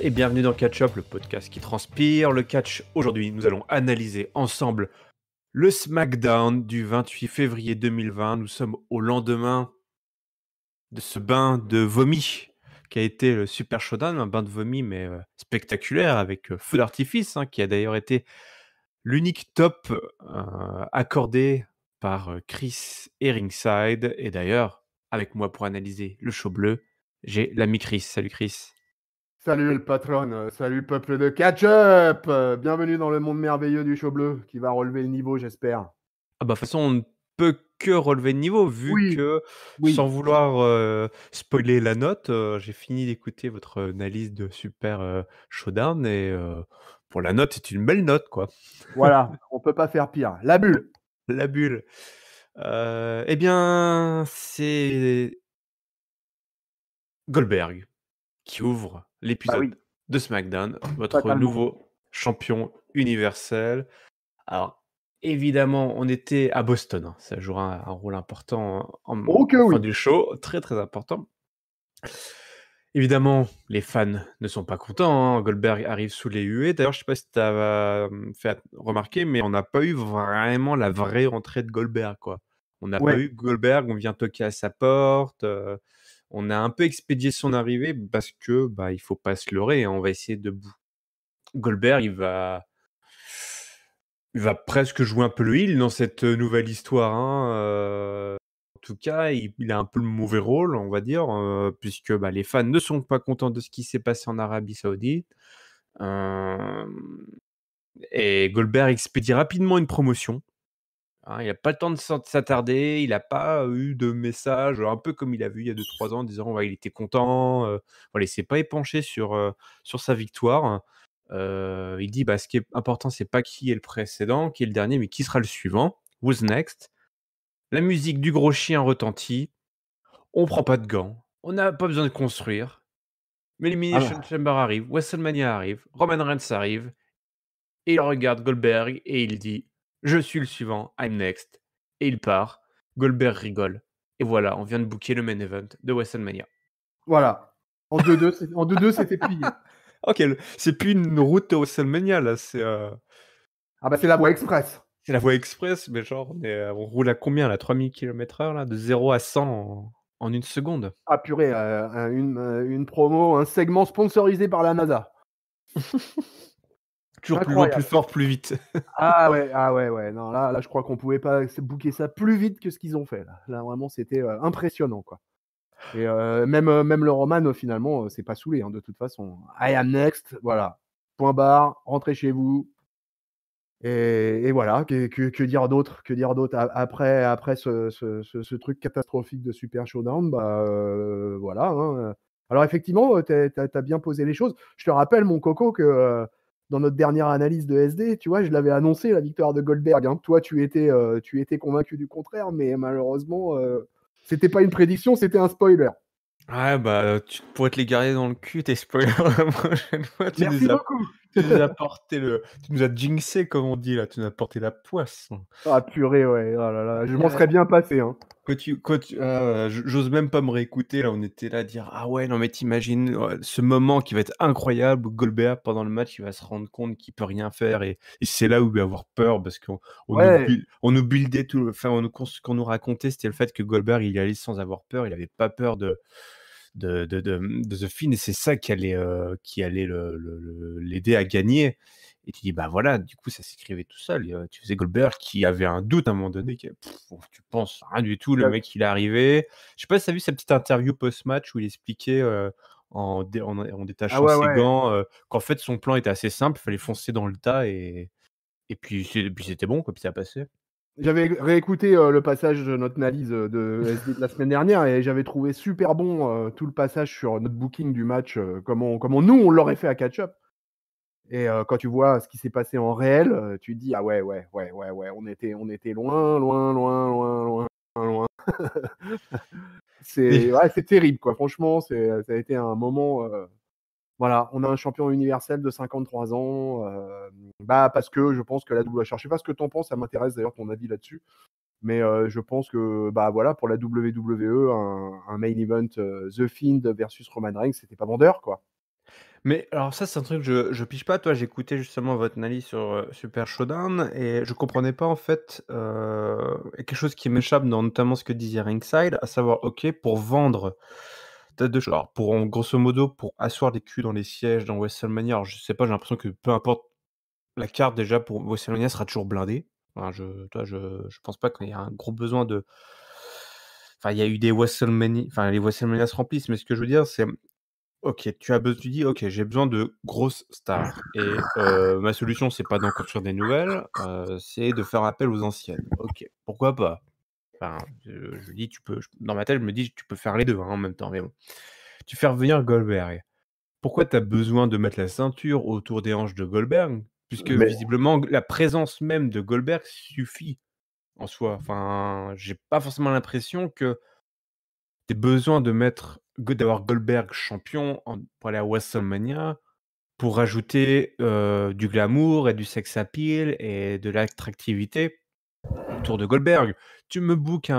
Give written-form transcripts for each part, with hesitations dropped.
Et bienvenue dans Catch Up, le podcast qui transpire le catch. Aujourd'hui, nous allons analyser ensemble le SmackDown du 28 février 2020. Nous sommes au lendemain de ce bain de vomi qui a été le Super Showdown, un bain de vomi mais spectaculaire avec feu d'artifice, qui a d'ailleurs été l'unique top accordé par Chris et Ringside. Et d'ailleurs, avec moi pour analyser le show bleu, j'ai l'ami Chris. Salut Chris. Salut le patron, salut le peuple de Catch-Up, bienvenue dans le monde merveilleux du show bleu qui va relever le niveau, j'espère. Ah bah, de toute façon, on ne peut que relever le niveau vu Oui, que, sans vouloir spoiler la note, j'ai fini d'écouter votre analyse de Super Showdown et pour la note, c'est une belle note, quoi. voilà, on peut pas faire pire. La bulle. La bulle. Eh bien, c'est Goldberg qui ouvre Bah l'épisode oui, de SmackDown, votre totalement. nouveau champion universel. Alors, évidemment, on était à Boston, ça jouera un rôle important Oh que en fin oui. du show, très, très important. Évidemment, les fans ne sont pas contents, Goldberg arrive sous les huées. D'ailleurs, je sais pas si tu as, fait remarquer, mais on n'a pas eu vraiment la vraie entrée de Goldberg, quoi. On n'a pas Ouais, eu Goldberg, on vient toquer à sa porte, on a un peu expédié son arrivée parce que, bah, il faut pas se leurrer, on va essayer de Goldberg, il va presque jouer un peu le heel dans cette nouvelle histoire, en tout cas, il a un peu le mauvais rôle, on va dire, puisque, bah, les fans ne sont pas contents de ce qui s'est passé en Arabie Saoudite. Hem Et Goldberg expédie rapidement une promotion, il a pas le temps de s'attarder, il a pas eu de message, un peu comme il a vu il y a 2-3 ans en disant, ouais, il était content, voilà, il s'est pas épanché sur sa victoire. Il dit: «Bah, ce qui est important, c'est pas qui est le précédent, qui est le dernier, mais qui sera le suivant. Who's next?» La musique du gros chien retentit. On prend pas de gants, on n'a pas besoin de construire. Mais ah l'Elimination bah, Chamber arrive, WrestleMania arrive, Roman Reigns arrive et il regarde Goldberg et il dit: «Je suis le suivant, I'm next» et il part. Goldberg rigole et voilà, on vient de booker le main event de WrestleMania. voilà. En 2-2, c'était plié. OK, c'est plus une route à WrestleMania là, Ah bah c'est la voie express. c'est la voie express, mais genre on roule à combien là? 3000 km/h là? De 0 à 100 en 1 seconde? Ah purée, une promo, un segment sponsorisé par la NASA. Toujours plus loin, plus Incroyable. fort, plus vite. Ah ouais, ouais, non là je crois qu'on pouvait pas booker ça plus vite que ce qu'ils ont fait là. Là vraiment c'était, impressionnant quoi. Et même le Roman, finalement, c'est pas saoulé, de toute façon. I am next, voilà. Point barre, rentrez chez vous et voilà. Que dire d'autre? Que dire d'autre? A après ce truc catastrophique de Super Showdown, bah, voilà, Alors effectivement, tu as bien posé les choses. Je te rappelle, mon coco, que, dans notre dernière analyse de SD, tu vois, je l'avais annoncé la victoire de Goldberg, hein. Toi, tu étais convaincu du contraire, mais malheureusement, c'était pas une prédiction, c'était un spoiler. Ouais, bah, tu pourrais te les garder dans le cul, tes spoilers la prochaine fois. Merci beaucoup. Tu nous as jinxé comme on dit là, tu nous as porté la poisse. Ah purée, ouais, oh là là, je m'en Ouais. serais bien passé, hein. J'ose même pas me réécouter là, on était là à dire: «Ah ouais, non mais t'imagines ce moment qui va être incroyable où Goldberg pendant le match, il va se rendre compte qu'il peut rien faire» et c'est là où il va avoir peur parce Ouais, on nous buildait tout enfin ce qu'on nous racontait, c'était le fait que Goldberg, il y allait sans avoir peur, il avait pas peur de The Fiend et c'est ça qui allait l'aider à gagner et tu dis: «Bah voilà», du coup, ça s'écrivait tout seul tu faisais Goldberg qui avait un doute à un moment donné que tu penses rien du tout, le bah, mec il est arrivé. Je sais pas si tu as vu sa petite interview post-match où il expliquait, en ah détachant ouais, ses ouais. gants, qu'en fait son plan était assez simple, il fallait foncer dans le tas et puis c'était bon quoi, puis ça a passé. J'avais réécouté, le passage de notre analyse, de SD de la semaine dernière et j'avais trouvé super bon, tout le passage sur notre booking du match, comment nous on l'aurait fait à Catch Up et quand tu vois ce qui s'est passé en réel, tu te dis: «Ah ouais, ouais, ouais, ouais, ouais, on était loin, loin, loin, loin, loin, loin». Et C'est terrible quoi, franchement, ça a été un moment, voilà, on a un champion universel de 53 ans, bah, parce que je pense que la je sais pas ce que tu en penses, ça m'intéresse d'ailleurs ton avis là-dessus, mais je pense que, bah, voilà, pour la WWE, un main event, The Fiend versus Roman Reigns, c'était pas vendeur, quoi. Mais alors ça, c'est un truc que je pige pas. Toi, j'écoutais justement votre analyse sur, Super Showdown et je comprenais pas en fait, quelque chose qui m'échappe dans notamment ce que disait Ringside, à savoir, OK, pour vendre, tu as 2 choses. Alors pour en grosso modo, pour asseoir les culs dans les sièges dans WrestleMania, alors je sais pas, j'ai l'impression que peu importe la carte déjà pour WrestleMania sera toujours blindée. Enfin je pense pas qu'il y a un gros besoin de enfin il y a eu des WrestleMania enfin les WrestleMania se remplissent, mais ce que je veux dire c'est OK, tu dis: «OK, j'ai besoin de grosses stars et ma solution, c'est pas d'en construire des nouvelles, c'est de faire appel aux anciennes». OK, pourquoi pas? Enfin, je dis: «Tu peux» dans ma tête, je me dis: «Tu peux faire les 2 hein, en même temps», mais bon. Tu fais revenir Goldberg. Pourquoi tu as besoin de mettre la ceinture autour des hanches de Goldberg? Puisque Mais visiblement, la présence même de Goldberg suffit en soi. Enfin, j'ai pas forcément l'impression que tu besoin de mettre d'avoir Goldberg champion pour aller à WrestleMania. Pour rajouter, du glamour et du sex appeal et de l'attractivité autour de Goldberg. Tu me bookes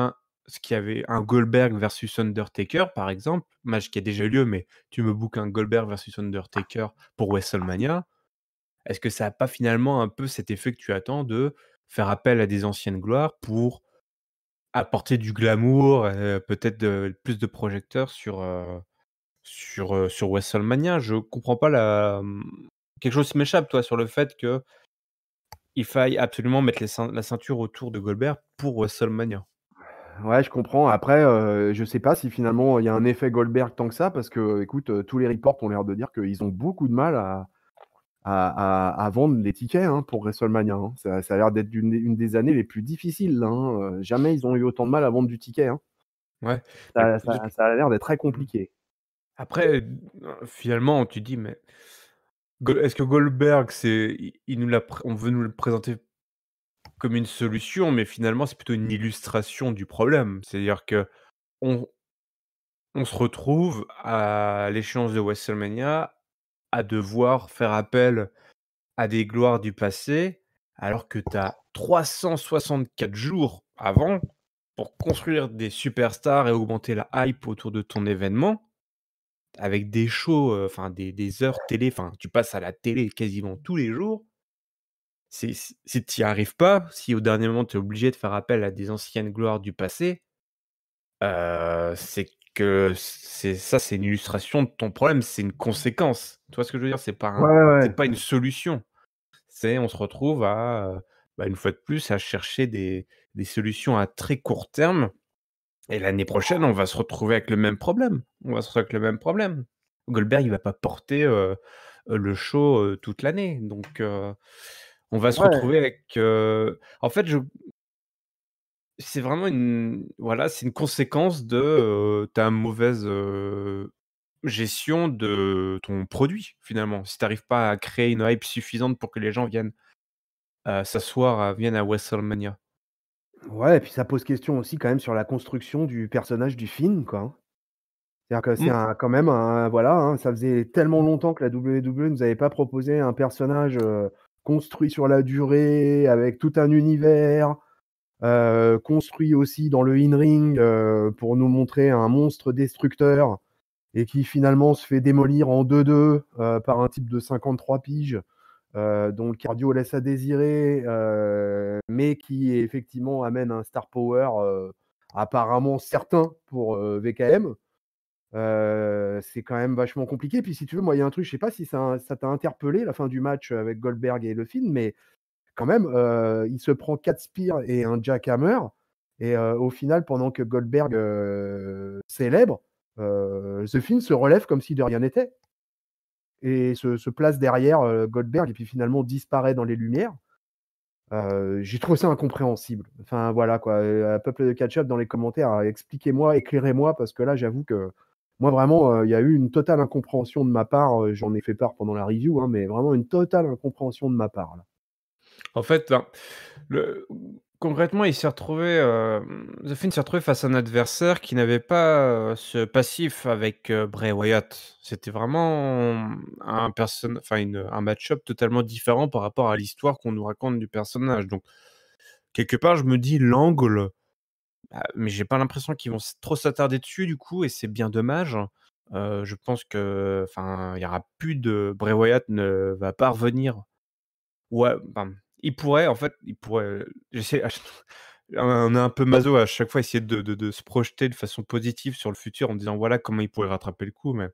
ce qu'il y avait un Goldberg versus Undertaker, par exemple, match qui a déjà eu lieu, mais tu me bookes un Goldberg versus Undertaker pour WrestleMania. Est-ce que ça a pas finalement un peu cet effet que tu attends de faire appel à des anciennes gloires pour apporter du glamour, peut-être plus de projecteurs sur WrestleMania? Je comprends pas quelque chose m'échappe, toi, sur le fait qu'il faille absolument mettre la ceinture autour de Goldberg pour WrestleMania. ouais, je comprends. Après, je sais pas si finalement il y a un effet Goldberg tant que ça, parce que écoute, tous les reports ont l'air de dire qu'ils ont beaucoup de mal à vendre des tickets, hein, pour WrestleMania, hein. Ça a l'air d'être une des années les plus difficiles là, hein, jamais ils ont eu autant de mal à vendre du ticket, hein. Ouais, mais Ça a l'air d'être très mmh. compliqué. Après, finalement, tu dis: «Mais est-ce que Goldberg, c'est il nous l'a pré on veut nous le présenter comme une solution, mais finalement, c'est plutôt une illustration du problème». C'est-à-dire qu'on on se retrouve à l'échéance de WrestleMania à devoir faire appel à des gloires du passé, alors que tu as 364 jours avant pour construire des superstars et augmenter la hype autour de ton événement, avec des shows, enfin des heures télé, enfin tu passes à la télé quasiment tous les jours. Si tu y arrives pas, si au dernier moment tu es obligé de faire appel à des anciennes gloires du passé, c'est que c'est une illustration de ton problème, c'est une conséquence. Tu vois ce que je veux dire? Ouais, ouais, C'est ouais. pas une solution. On se retrouve à, une fois de plus, à chercher des solutions à très court terme et l'année prochaine, on va se retrouver avec le même problème. On va se retrouver avec le même problème. Goldberg, il va pas porter, le show, toute l'année donc on va se Ouais. retrouver avec, en fait, c'est vraiment c'est une conséquence de, ta mauvaise, gestion de ton produit, finalement. Si tu arrives pas à créer une hype suffisante pour que les gens viennent à WrestleMania. Ouais, et puis ça pose question aussi quand même sur la construction du personnage du film, quoi, hein. C'est-à-dire que c'est Mmh. quand même un voilà, hein, ça faisait tellement longtemps que la WWE nous avait pas proposé un personnage, construit sur la durée, avec tout un univers, construit aussi dans le in-ring, pour nous montrer un monstre destructeur et qui finalement se fait démolir en 2-2, par un type de 53 piges, dont le cardio laisse à désirer, mais qui effectivement amène un star power, apparemment certain pour, VKM. C'est quand même vachement compliqué. Puis si tu veux, moi, il y a un truc, je sais pas si ça t'a interpellé, la fin du match avec Goldberg et le Fiend, mais quand même, il se prend 4 spears et un jackhammer et au final, pendant que Goldberg, célèbre, The Fiend se relève comme si de rien n'était et se place derrière, Goldberg et puis finalement disparaît dans les lumières. J'ai trouvé ça incompréhensible. Enfin voilà quoi, peuple de catch-up dans les commentaires, expliquez-moi, éclairez-moi parce que là, j'avoue que moi vraiment, il y a eu une totale incompréhension de ma part, j'en ai fait part pendant la review, hein, mais vraiment une totale incompréhension de ma part là. En fait, ben, le concrètement, il s'est retrouvé, The Fiend s'est retrouvé face à un adversaire qui n'avait pas, ce passif avec, Bray Wyatt. C'était vraiment un match-up totalement différent par rapport à l'histoire qu'on nous raconte du personnage. Donc quelque part, je me dis l'angle, mais j'ai pas l'impression qu'ils vont trop s'attarder dessus du coup et c'est bien dommage. Je pense que, enfin, il y aura plus de Bray Wyatt ne va pas revenir. Ouais, enfin, il pourrait, en fait, il pourrait, j'essaie on est un peu maso à chaque fois essayer de se projeter de façon positive sur le futur en disant: «Voilà comment il pourrait rattraper le coup», mais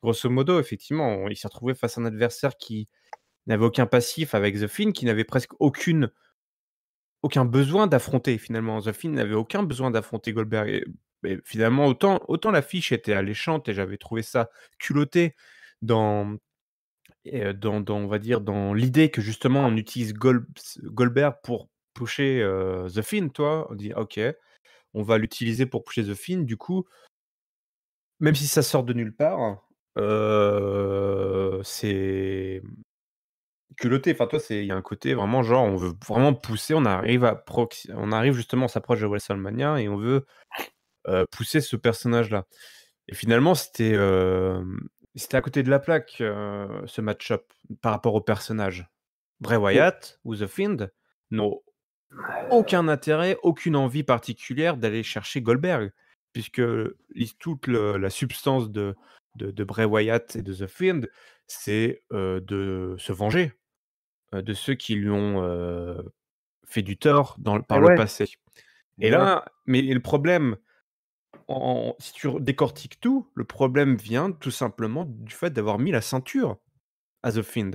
grosso modo, effectivement, il s'est retrouvé face à un adversaire qui n'avait aucun passif avec The Fiend, qui n'avait presque aucun besoin d'affronter finalement. The Fiend n'avait aucun besoin d'affronter Goldberg et finalement autant l'affiche était alléchante et j'avais trouvé ça culotté dans dans on va dire dans l'idée que justement on utilise Goldberg pour pusher, The Fiend, tu vois? On dit: «OK, on va l'utiliser pour pusher The Fiend». Du coup, même si ça sort de nulle part, c'est culotté. Enfin, toi, il y a un côté vraiment genre on veut vraiment pousser, on arrive justement, on s'approche de WrestleMania et on veut, pousser ce personnage-là et finalement c'était à côté de la plaque, ce match-up par rapport au personnage. Bray Et Wyatt ou The Fiend n'ont aucun intérêt, aucune envie particulière d'aller chercher Goldberg, puisque toute la substance de Bray Wyatt et de The Fiend, c'est, de se venger, de ceux qui lui ont, fait du tort et par le ouais, passé et et ouais. là mais le problème, si tu décortiques tout, le problème vient tout simplement du fait d'avoir mis la ceinture à The Fiend.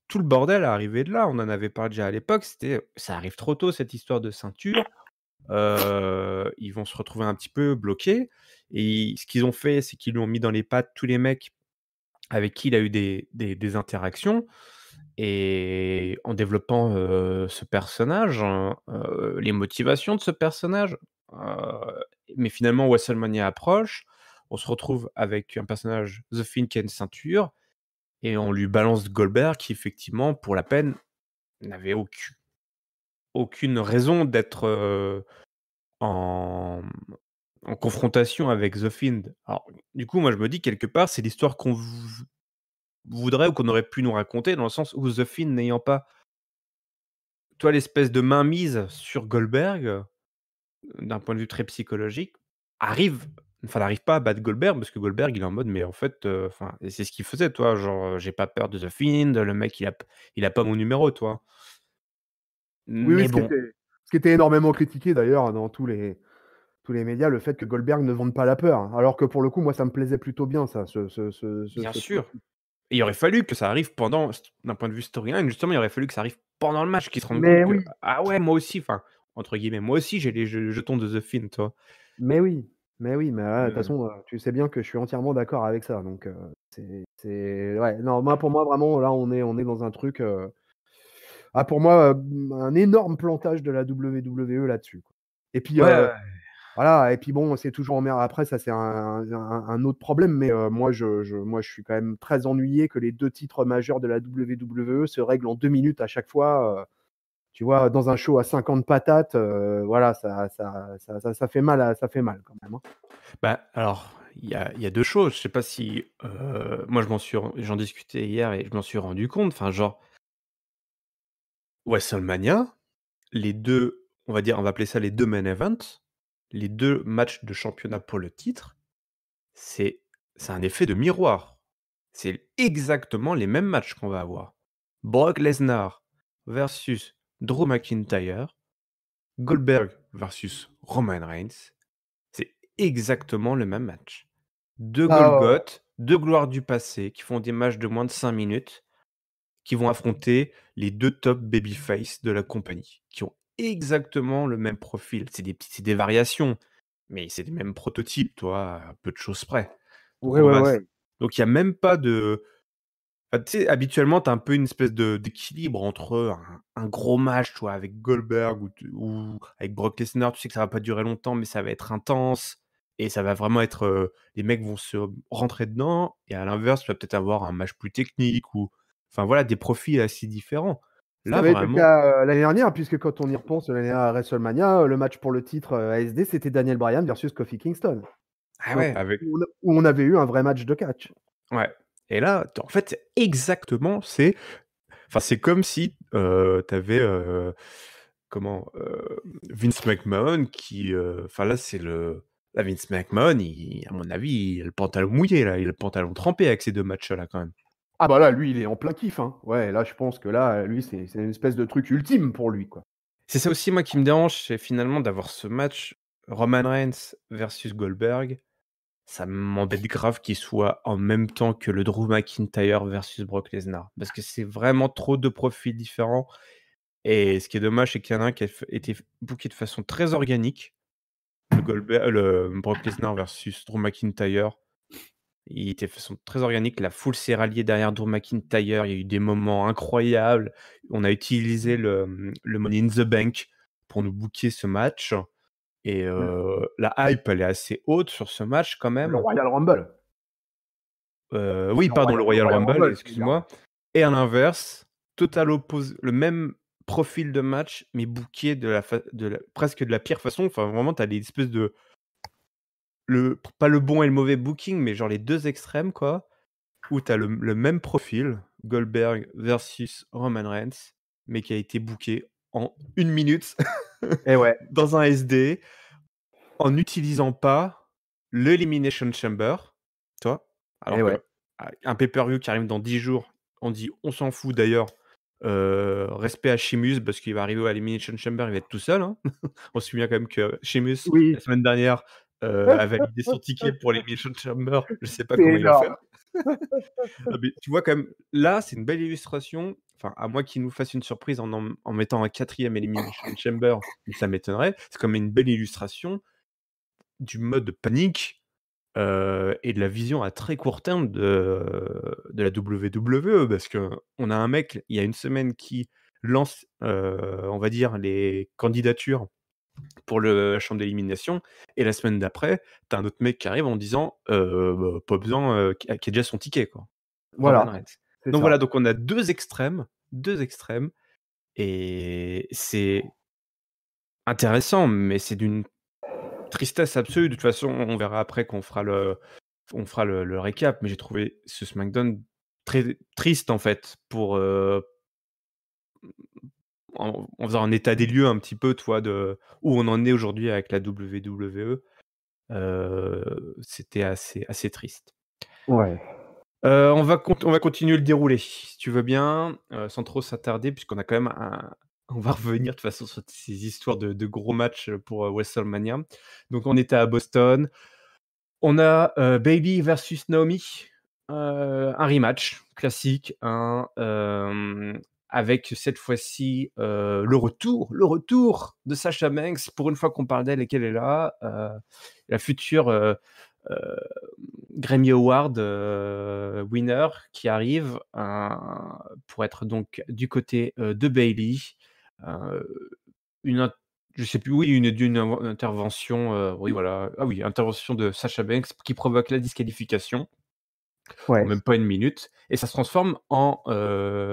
Tout le bordel est arrivé de là, on en avait parlé déjà à l'époque, ça arrive trop tôt cette histoire de ceinture. Ils vont se retrouver un petit peu bloqués et ce qu'ils ont fait, c'est qu'ils lui ont mis dans les pattes tous les mecs avec qui il a eu des interactions et en développant, ce personnage, hein, les motivations de ce personnage, mais finalement WrestleMania approche, on se retrouve avec un personnage, The Fiend, qui a une ceinture et on lui balance Goldberg qui effectivement, pour la peine, n'avait aucune raison d'être, en en confrontation avec The Fiend. Alors, du coup, moi, je me dis quelque part, c'est l'histoire qu'on voudrait ou qu'on aurait pu nous raconter dans le sens où The Fiend n'ayant pas, toi, l'espèce de mainmise sur Goldberg, d'un point de vue très psychologique, arrive n'arrive pas à battre Goldberg parce que Goldberg, il est en mode: «Mais en fait, enfin» et c'est ce qu'il faisait, toi, genre, «J'ai pas peur de The Fiend, le mec, il a pas mon numéro», toi. Oui, oui, Mais bon, ce qui était énormément critiqué d'ailleurs dans tous les médias, le fait que Goldberg ne vende pas la peur. Alors que pour le coup, moi, ça me plaisait plutôt bien ça, bien ce sûr. truc. Et il aurait fallu que ça arrive d'un point de vue storyline, justement, il aurait fallu que ça arrive pendant le match, qu'ils se rendent compte Mais que: oui, «Ah ouais, moi aussi», enfin, entre guillemets, «moi aussi j'ai les jetons de The Fiend», tu vois? mais oui, mais oui, mais ouais, de toute Heu, façon, tu sais bien que je suis entièrement d'accord avec ça, donc c'est ouais, non, moi, pour moi, vraiment, là, on est dans un truc, pour moi, un énorme plantage de la WWE là-dessus, quoi. Et puis, ouais, ouais. voilà, et puis bon, c'est toujours après ça, c'est un autre problème, mais moi, je suis quand même très ennuyé que les 2 titres majeurs de la WWE se règlent en 2 minutes à chaque fois, tu vois? Dans un show à 50 patates, voilà, ça fait mal quand même, hein. Bah, alors, il y a 2 choses, je sais pas si, moi j'en discutais hier et je m'en suis rendu compte, enfin, genre, WrestleMania, les 2, on va dire, on va appeler ça les 2 main events, les 2 matchs de championnat pour le titre, c'est c'est un effet de miroir. C'est exactement les mêmes matchs qu'on va avoir. Brock Lesnar versus Drew McIntyre, Goldberg versus Roman Reigns, c'est exactement le même match. 2 Ah ouais, ouais. Golgoth, 2 gloires du passé qui font des matchs de moins de 5 minutes, qui vont affronter les 2 top babyface de la compagnie, qui ont exactement le même profil. C'est des variations, mais c'est les mêmes prototypes, tu vois, à peu de choses près. Donc Ouais, on ouais, va ouais. s donc il y a même pas de tu sais, habituellement, tu as un peu une espèce d'équilibre entre un gros match, tu vois, avec Goldberg ou avec Brock Lesnar. Tu sais que ça va pas durer longtemps, mais ça va être intense et ça va vraiment être, les mecs vont se rentrer dedans et à l'inverse, tu vas peut-être avoir un match plus technique ou enfin voilà, des profils assez différents. Ce qui Là, avait été le vraiment cas, l'année dernière, puisque quand on y repense, l'année dernière à WrestleMania, le match pour le titre, ASD, c'était Daniel Bryan versus Kofi Kingston. ah Donc ouais, avec où on avait eu un vrai match de catch. ouais et là, en fait, c'est exactement, enfin, c'est comme si, tu avais, comment, Vince McMahon qui, enfin là, c'est Là, Vince McMahon, à mon avis, il a le pantalon mouillé, là. Il a le pantalon trempé avec ces 2 matchs-là, quand même. Ah bah là, lui, il est en plein kiff, hein. Ouais, là, je pense que là, lui, c'est une espèce de truc ultime pour lui, quoi. C'est ça aussi, moi, qui me dérange, c'est finalement d'avoir ce match Roman Reigns versus Goldberg. Ça m'embête grave qu'il soit en même temps que le Drew McIntyre versus Brock Lesnar. Parce que c'est vraiment trop de profils différents. Et ce qui est dommage, c'est qu'il y en a un qui a été booké de façon très organique. Le Brock Lesnar versus Drew McIntyre. Il était de façon très organique. La foule s'est ralliée derrière Drew McIntyre. Il y a eu des moments incroyables. On a utilisé le Money in the Bank pour nous booker ce match. Et la hype, elle est assez haute sur ce match quand Le même. Royal Rumble. Oui, pardon, le Royal Rumble, Rumble, je veux dire. excuse-moi. Et à l'inverse, le même profil de match, mais booké presque de la pire façon. Enfin, vraiment, tu as des espèces de pas le bon et le mauvais booking, mais genre les 2 extrêmes, quoi, où tu as le même profil, Goldberg versus Roman Reigns, mais qui a été booké en 1 minute Et ouais. dans un SD, en n'utilisant pas l'Elimination Chamber, tu vois? Et Alors ouais. un pay-per-view qui arrive dans 10 jours, on dit: «On s'en fout». D'ailleurs, respect à Sheamus parce qu'il va arriver à l'Elimination Chamber, il va être tout seul, hein. On se souvient quand même que Sheamus, Oui. la semaine dernière, a validé son ticket pour l'Elimination Chamber. Je sais pas C'est comment il va faire. énorme. Non, mais tu vois quand même, là, c'est une belle illustration, enfin, à moins qu'il nous fasse une surprise en mettant un 4e Elimination Chamber, mais ça m'étonnerait. C'est quand même une belle illustration du mode panique, et de la vision à très court terme de la WWE. Parce qu'on a un mec, il y a une semaine, qui lance, on va dire, les candidatures pour la chambre d'élimination, et la semaine d'après, tu as un autre mec qui arrive en disant, bah, pas besoin, qui a déjà son ticket, quoi. Roman Voilà, Reigns. c'est Donc voilà, ça. donc on a 2 extrêmes, et c'est intéressant, mais c'est d'une tristesse absolue. De toute façon, on verra après qu'on fera le récap, mais j'ai trouvé ce SmackDown très triste, en fait, pour, en faisant un état des lieux un petit peu, toi, de où on en est aujourd'hui avec la WWE. C'était assez triste. Ouais. On va continuer le déroulé, si tu veux bien, sans trop s'attarder, puisqu'on a quand même on va revenir de toute façon sur ces histoires de gros matchs pour, WrestleMania. Donc on était à Boston. On a, Bayley versus Naomi, un rematch classique, hein, avec cette fois-ci, le retour de Sasha Banks. Pour une fois qu'on parle d'elle et qu'elle est là, la future, heu, Grammy Award, winner, qui arrive, pour être donc du côté, de Bayley. Heu, une int je sais plus, oui, une intervention, oui, voilà. Ah oui, intervention de Sasha Banks qui provoque la disqualification en Ouais. même pas une minute, et ça se transforme en,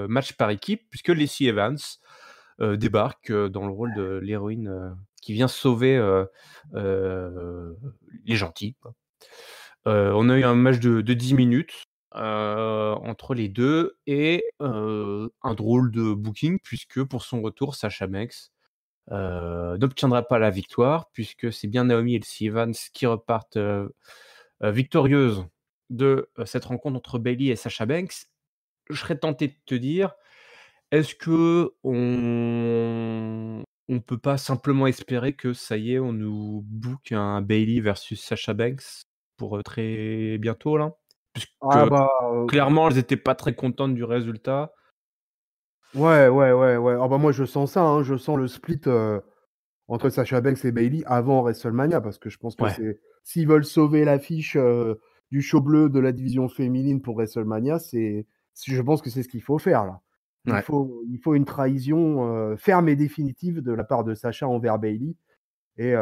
match par équipe, puisque Lacey Evans, débarque, dans le rôle de l'héroïne, qui vient sauver, les gentils, quoi. On a eu un match de 10 minutes, entre les 2, et un drôle de booking, puisque pour son retour, Sasha Banks, n'obtiendra pas la victoire, puisque c'est bien Naomi et Lacey Evans qui repartent, victorieuses de, cette rencontre entre Bayley et Sasha Banks. Je serais tenté de te dire, est-ce qu'on peut pas simplement espérer que ça y est, on nous book un Bayley versus Sasha Banks pour, très bientôt, là? Ah Puisque bah, clairement, elles étaient pas très contentes du résultat. ouais, ouais, ouais, ouais. Ah bah, moi, je sens ça, hein. Je sens le split, entre Sasha Banks et Bayley avant WrestleMania, parce que je pense que Ouais, c'est s'ils veulent sauver l'affiche, du show bleu de la division féminine pour WrestleMania, je pense que c'est ce qu'il faut faire, là. ouais. Il faut une trahison, ferme et définitive de la part de Sasha envers Bayley, et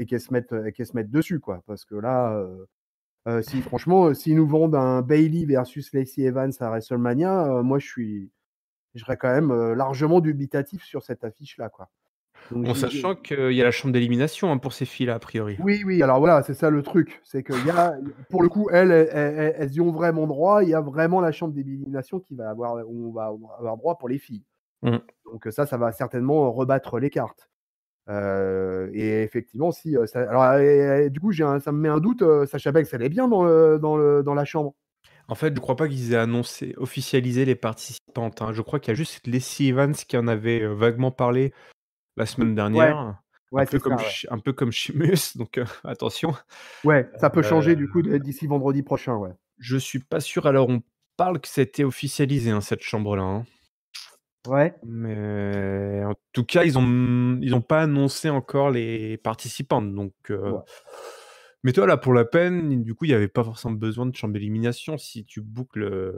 qu'elle se mette dessus, quoi. Parce que là, si franchement, s'ils nous vendent un Bayley versus Lacey Evans à WrestleMania, moi je serais quand même, largement dubitatif sur cette affiche-là, quoi. Donc En sachant qu'il y a la chambre d'élimination, hein, pour ces filles-là, a priori. oui, oui, alors voilà, c'est ça le truc. C'est qu'il y a pour le coup, elles y ont vraiment droit. Il y a vraiment la chambre d'élimination où on va avoir droit pour les filles. Mmh. Donc ça va certainement rebattre les cartes. Et effectivement, si ça... Alors, du coup, ça me met un doute. Sasha Banks, elle est bien dans la chambre. En fait, je crois pas qu'ils aient annoncé, officialisé les participantes, hein. Je crois qu'il y a juste Lacey Evans qui en avait vaguement parlé la semaine Ouais, dernière, ouais, c'est ça, ouais. Un peu comme Sheamus, donc attention. Ouais, ça peut Euh, changer du coup d'ici vendredi prochain, ouais. je suis pas sûr. Alors, on parle que c'était officialisé, hein, cette chambre-là, hein. Ouais. Mais en tout cas, ils ont pas annoncé encore les participantes, donc Ouais. mais toi, là, pour la peine, du coup, il y avait pas forcément besoin de chambre d'élimination si tu boucles,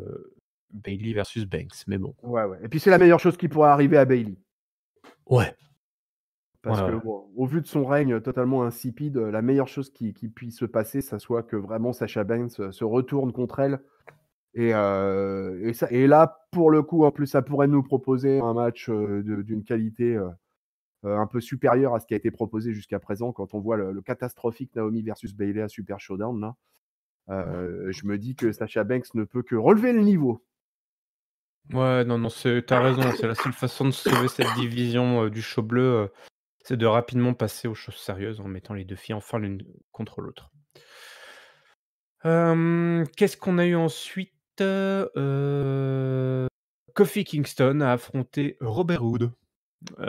Bayley versus Banks, mais bon. Ouais, ouais. Et puis c'est la meilleure chose qui pourrait arriver à Bayley. Ouais. Ouais, Parce que ouais. bon, au vu de son règne totalement insipide, la meilleure chose qui puisse se passer, ça soit que vraiment Sasha Banks se retourne contre elle. Et là, pour le coup, en plus, ça pourrait nous proposer un match d'une qualité un peu supérieure à ce qui a été proposé jusqu'à présent. Quand on voit le catastrophique Naomi versus Bayley à Super Showdown, là, je me dis que Sasha Banks ne peut que relever le niveau. Ouais, non, non, tu raison, c'est la seule façon de sauver cette division, du show bleu, c'est de rapidement passer aux choses sérieuses en mettant les 2 filles enfin l'une contre l'autre. Qu'est-ce qu'on a eu ensuite? Kofi Kingston a affronté Robert Roode,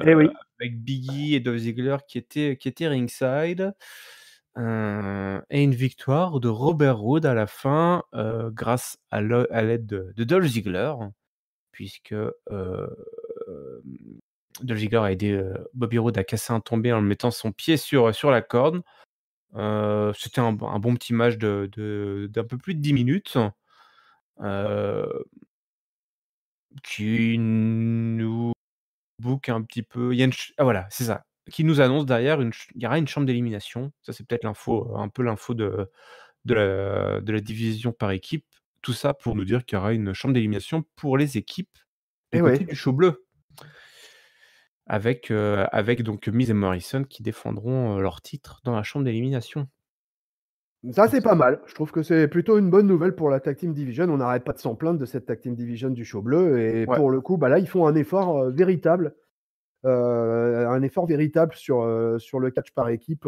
Eh oui. avec Biggie et Dolph Ziggler qui étaient ringside, et une victoire de Robert Roode à la fin, grâce à l'aide de Dolph Ziggler, puisque, Dolph Ziggler a aidé, Bobby Roode à casser un tombé en mettant son pied sur la corde. C'était un bon petit match d'un peu plus de 10 minutes, heu, qui nous book un petit peu. Il y a une ch Ah voilà, c'est ça, qui nous annonce derrière il y aura une chambre d'élimination. Ça, c'est peut-être l'info, un peu l'info de la division par équipe. Tout ça pour nous dire qu'il y aura une chambre d'élimination pour les équipes du Eh côté ouais. du show bleu. Avec donc Miz et Morrison qui défendront, leur titre dans la chambre d'élimination. Ça, Donc c'est ça pas mal. Je trouve que c'est plutôt une bonne nouvelle pour la Tag Team Division. On n'arrête pas de s'en plaindre de cette Tag Team Division du show bleu. Et ouais. pour le coup, bah là, ils font un effort véritable. Un effort véritable sur le catch par équipe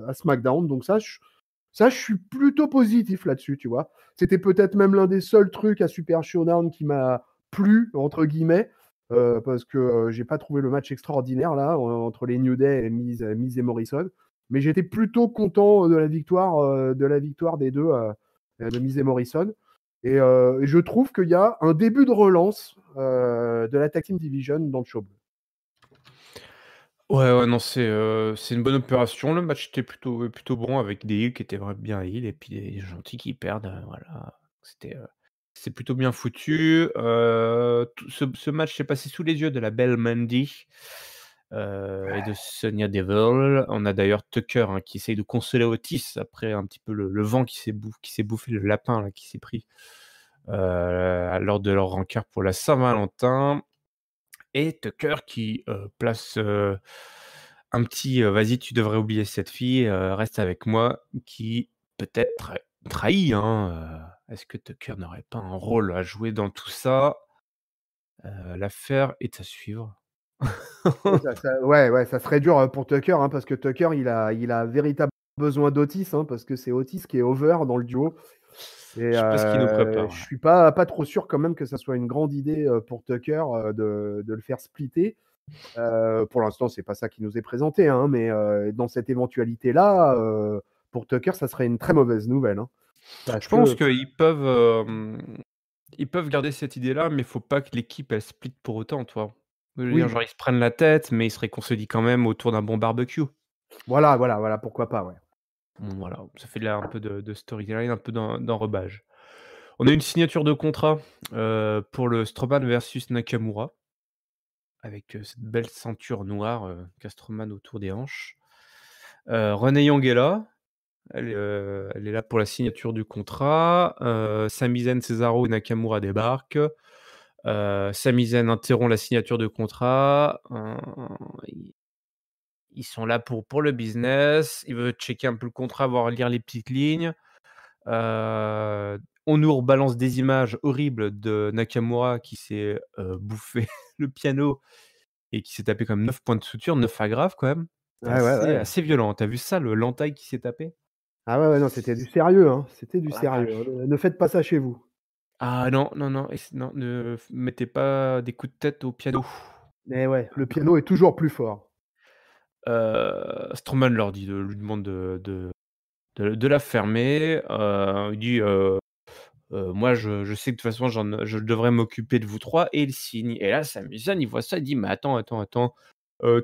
à SmackDown. Donc ça, je suis plutôt positif là-dessus, tu vois. C'était peut-être même l'un des seuls trucs à Super Showdown qui m'a plu, entre guillemets, parce que j'ai pas trouvé le match extraordinaire là entre les New Day et Miz et Morrison. Mais j'étais plutôt content de la victoire des deux, de Miz et Morrison. Et je trouve qu'il y a un début de relance de la Tag Team Division dans le show. Ouais, ouais, non, c'est une bonne opération. Le match était plutôt bon avec des heels qui étaient vraiment bien heels et puis des gentils qui perdent, voilà. C'est plutôt bien foutu. Tout ce match s'est passé sous les yeux de la belle Mandy, et de Sonya Deville. On a d'ailleurs Tucker, hein, qui essaye de consoler Otis après un petit peu le vent qui s'est bouffé, le lapin là qui s'est pris, lors de leur rencard pour la Saint-Valentin. Et Tucker qui, place, un petit, «Vas-y, tu devrais oublier cette fille, reste avec moi», qui peut-être trahit, hein, est-ce que Tucker n'aurait pas un rôle à jouer dans tout ça? L'affaire est à suivre. Ouais, ouais, ça serait dur pour Tucker, hein, parce que Tucker, il a véritablement besoin d'Otis, hein, parce que c'est Otis qui est over dans le duo. Et Je sais pas ce qu'il nous prépare, je ouais. suis pas trop sûr quand même que ça soit une grande idée pour Tucker de le faire splitter. Pour l'instant, c'est pas ça qui nous est présenté, hein, mais dans cette éventualité-là, pour Tucker, ça serait une très mauvaise nouvelle, hein, Je parce pense que ils peuvent garder cette idée-là, mais faut pas que l'équipe elle split pour autant, tu vois? Je veux dire, oui, genre, ils se prennent la tête, mais ils se réconcilient quand même autour d'un bon barbecue. voilà, voilà, voilà, pourquoi pas, ouais. Bon, voilà, ça fait de là un peu de storytelling, un peu d'enrobage. On a une signature de contrat, pour le Strowman versus Nakamura, avec, cette belle ceinture noire, qu'a Strowman autour des hanches. Renee Young est là, elle est là pour la signature du contrat. Sami Zayn, Cesaro et Nakamura débarquent. Sami Zayn interrompt la signature de contrat, ils sont là pour le business. Il veut checker un peu le contrat, voir lire les petites lignes. On nous rebalance des images horribles de Nakamura qui s'est, bouffé le piano et qui s'est tapé comme 9 points de suture, 9 agrafes quand même. C'était Ouais, ouais, ouais. assez violent. Tu as vu ça, l'entaille qui s'est tapé? Ah ouais, ouais, non, c'était du sérieux, hein, c'était du Oh la sérieux, hein. vache! Ne faites pas ça chez vous. Ah non, non, non et non, ne mettez pas des coups de tête au piano. Mais ouais, le piano est toujours plus fort. Strowman lui demande de la fermer, il dit, «Moi je sais que de toute façon je devrais m'occuper de vous 3 et il signe et là Sami Zayn il voit ça, il dit: «Mais attends, attends, attends,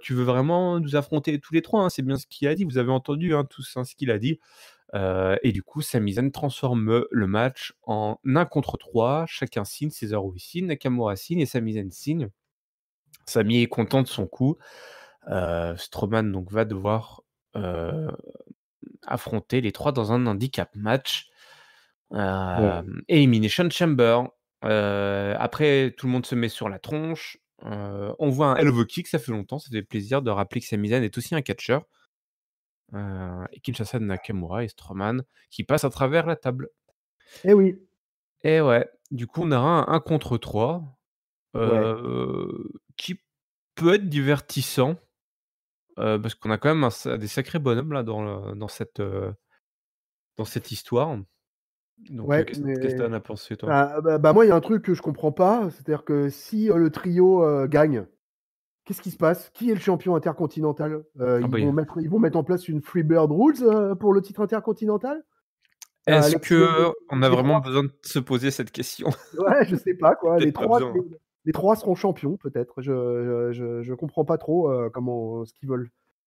tu veux vraiment nous affronter tous les 3 hein?» C'est bien ce qu'il a dit, vous avez entendu, hein, tous, hein, ce qu'il a dit, et du coup Sami Zayn transforme, le match en 1 contre 3, chacun signe, Cesaro il signe, Nakamura signe et Sami Zayn signe. Sami est content de son coup, Strowman donc va devoir, heu, affronter les 3 dans un handicap match. Ouais. Elimination Chamber. Après, tout le monde se met sur la tronche. On voit un elbow kick, ça fait longtemps, ça fait plaisir de rappeler que Sami Zayn est aussi un catcheur. Et Kinshasa Nakamura et Strowman qui passent à travers la table. Eh oui, Et ouais, du coup, on aura un 1 contre 3, ouais. qui peut être divertissant, parce qu'on a quand même des sacrés bonhommes là dans cette histoire. Donc, Ouais, qu'est-ce que tu mais en as pensé toi? bah, moi, il y a un truc que je comprends pas, c'est-à-dire que si, le trio, gagne, qu'est-ce qui se passe? Qui est le champion intercontinental? Ah bah, Ils vont mettre en place une Freebird Rules, pour le titre intercontinental? est-ce Les qu'on a les vraiment 3 besoin de se poser cette question? ouais, je sais pas quoi, Peut-être pas besoin. les 3 seront champions peut-être. Je comprends pas trop, comment ce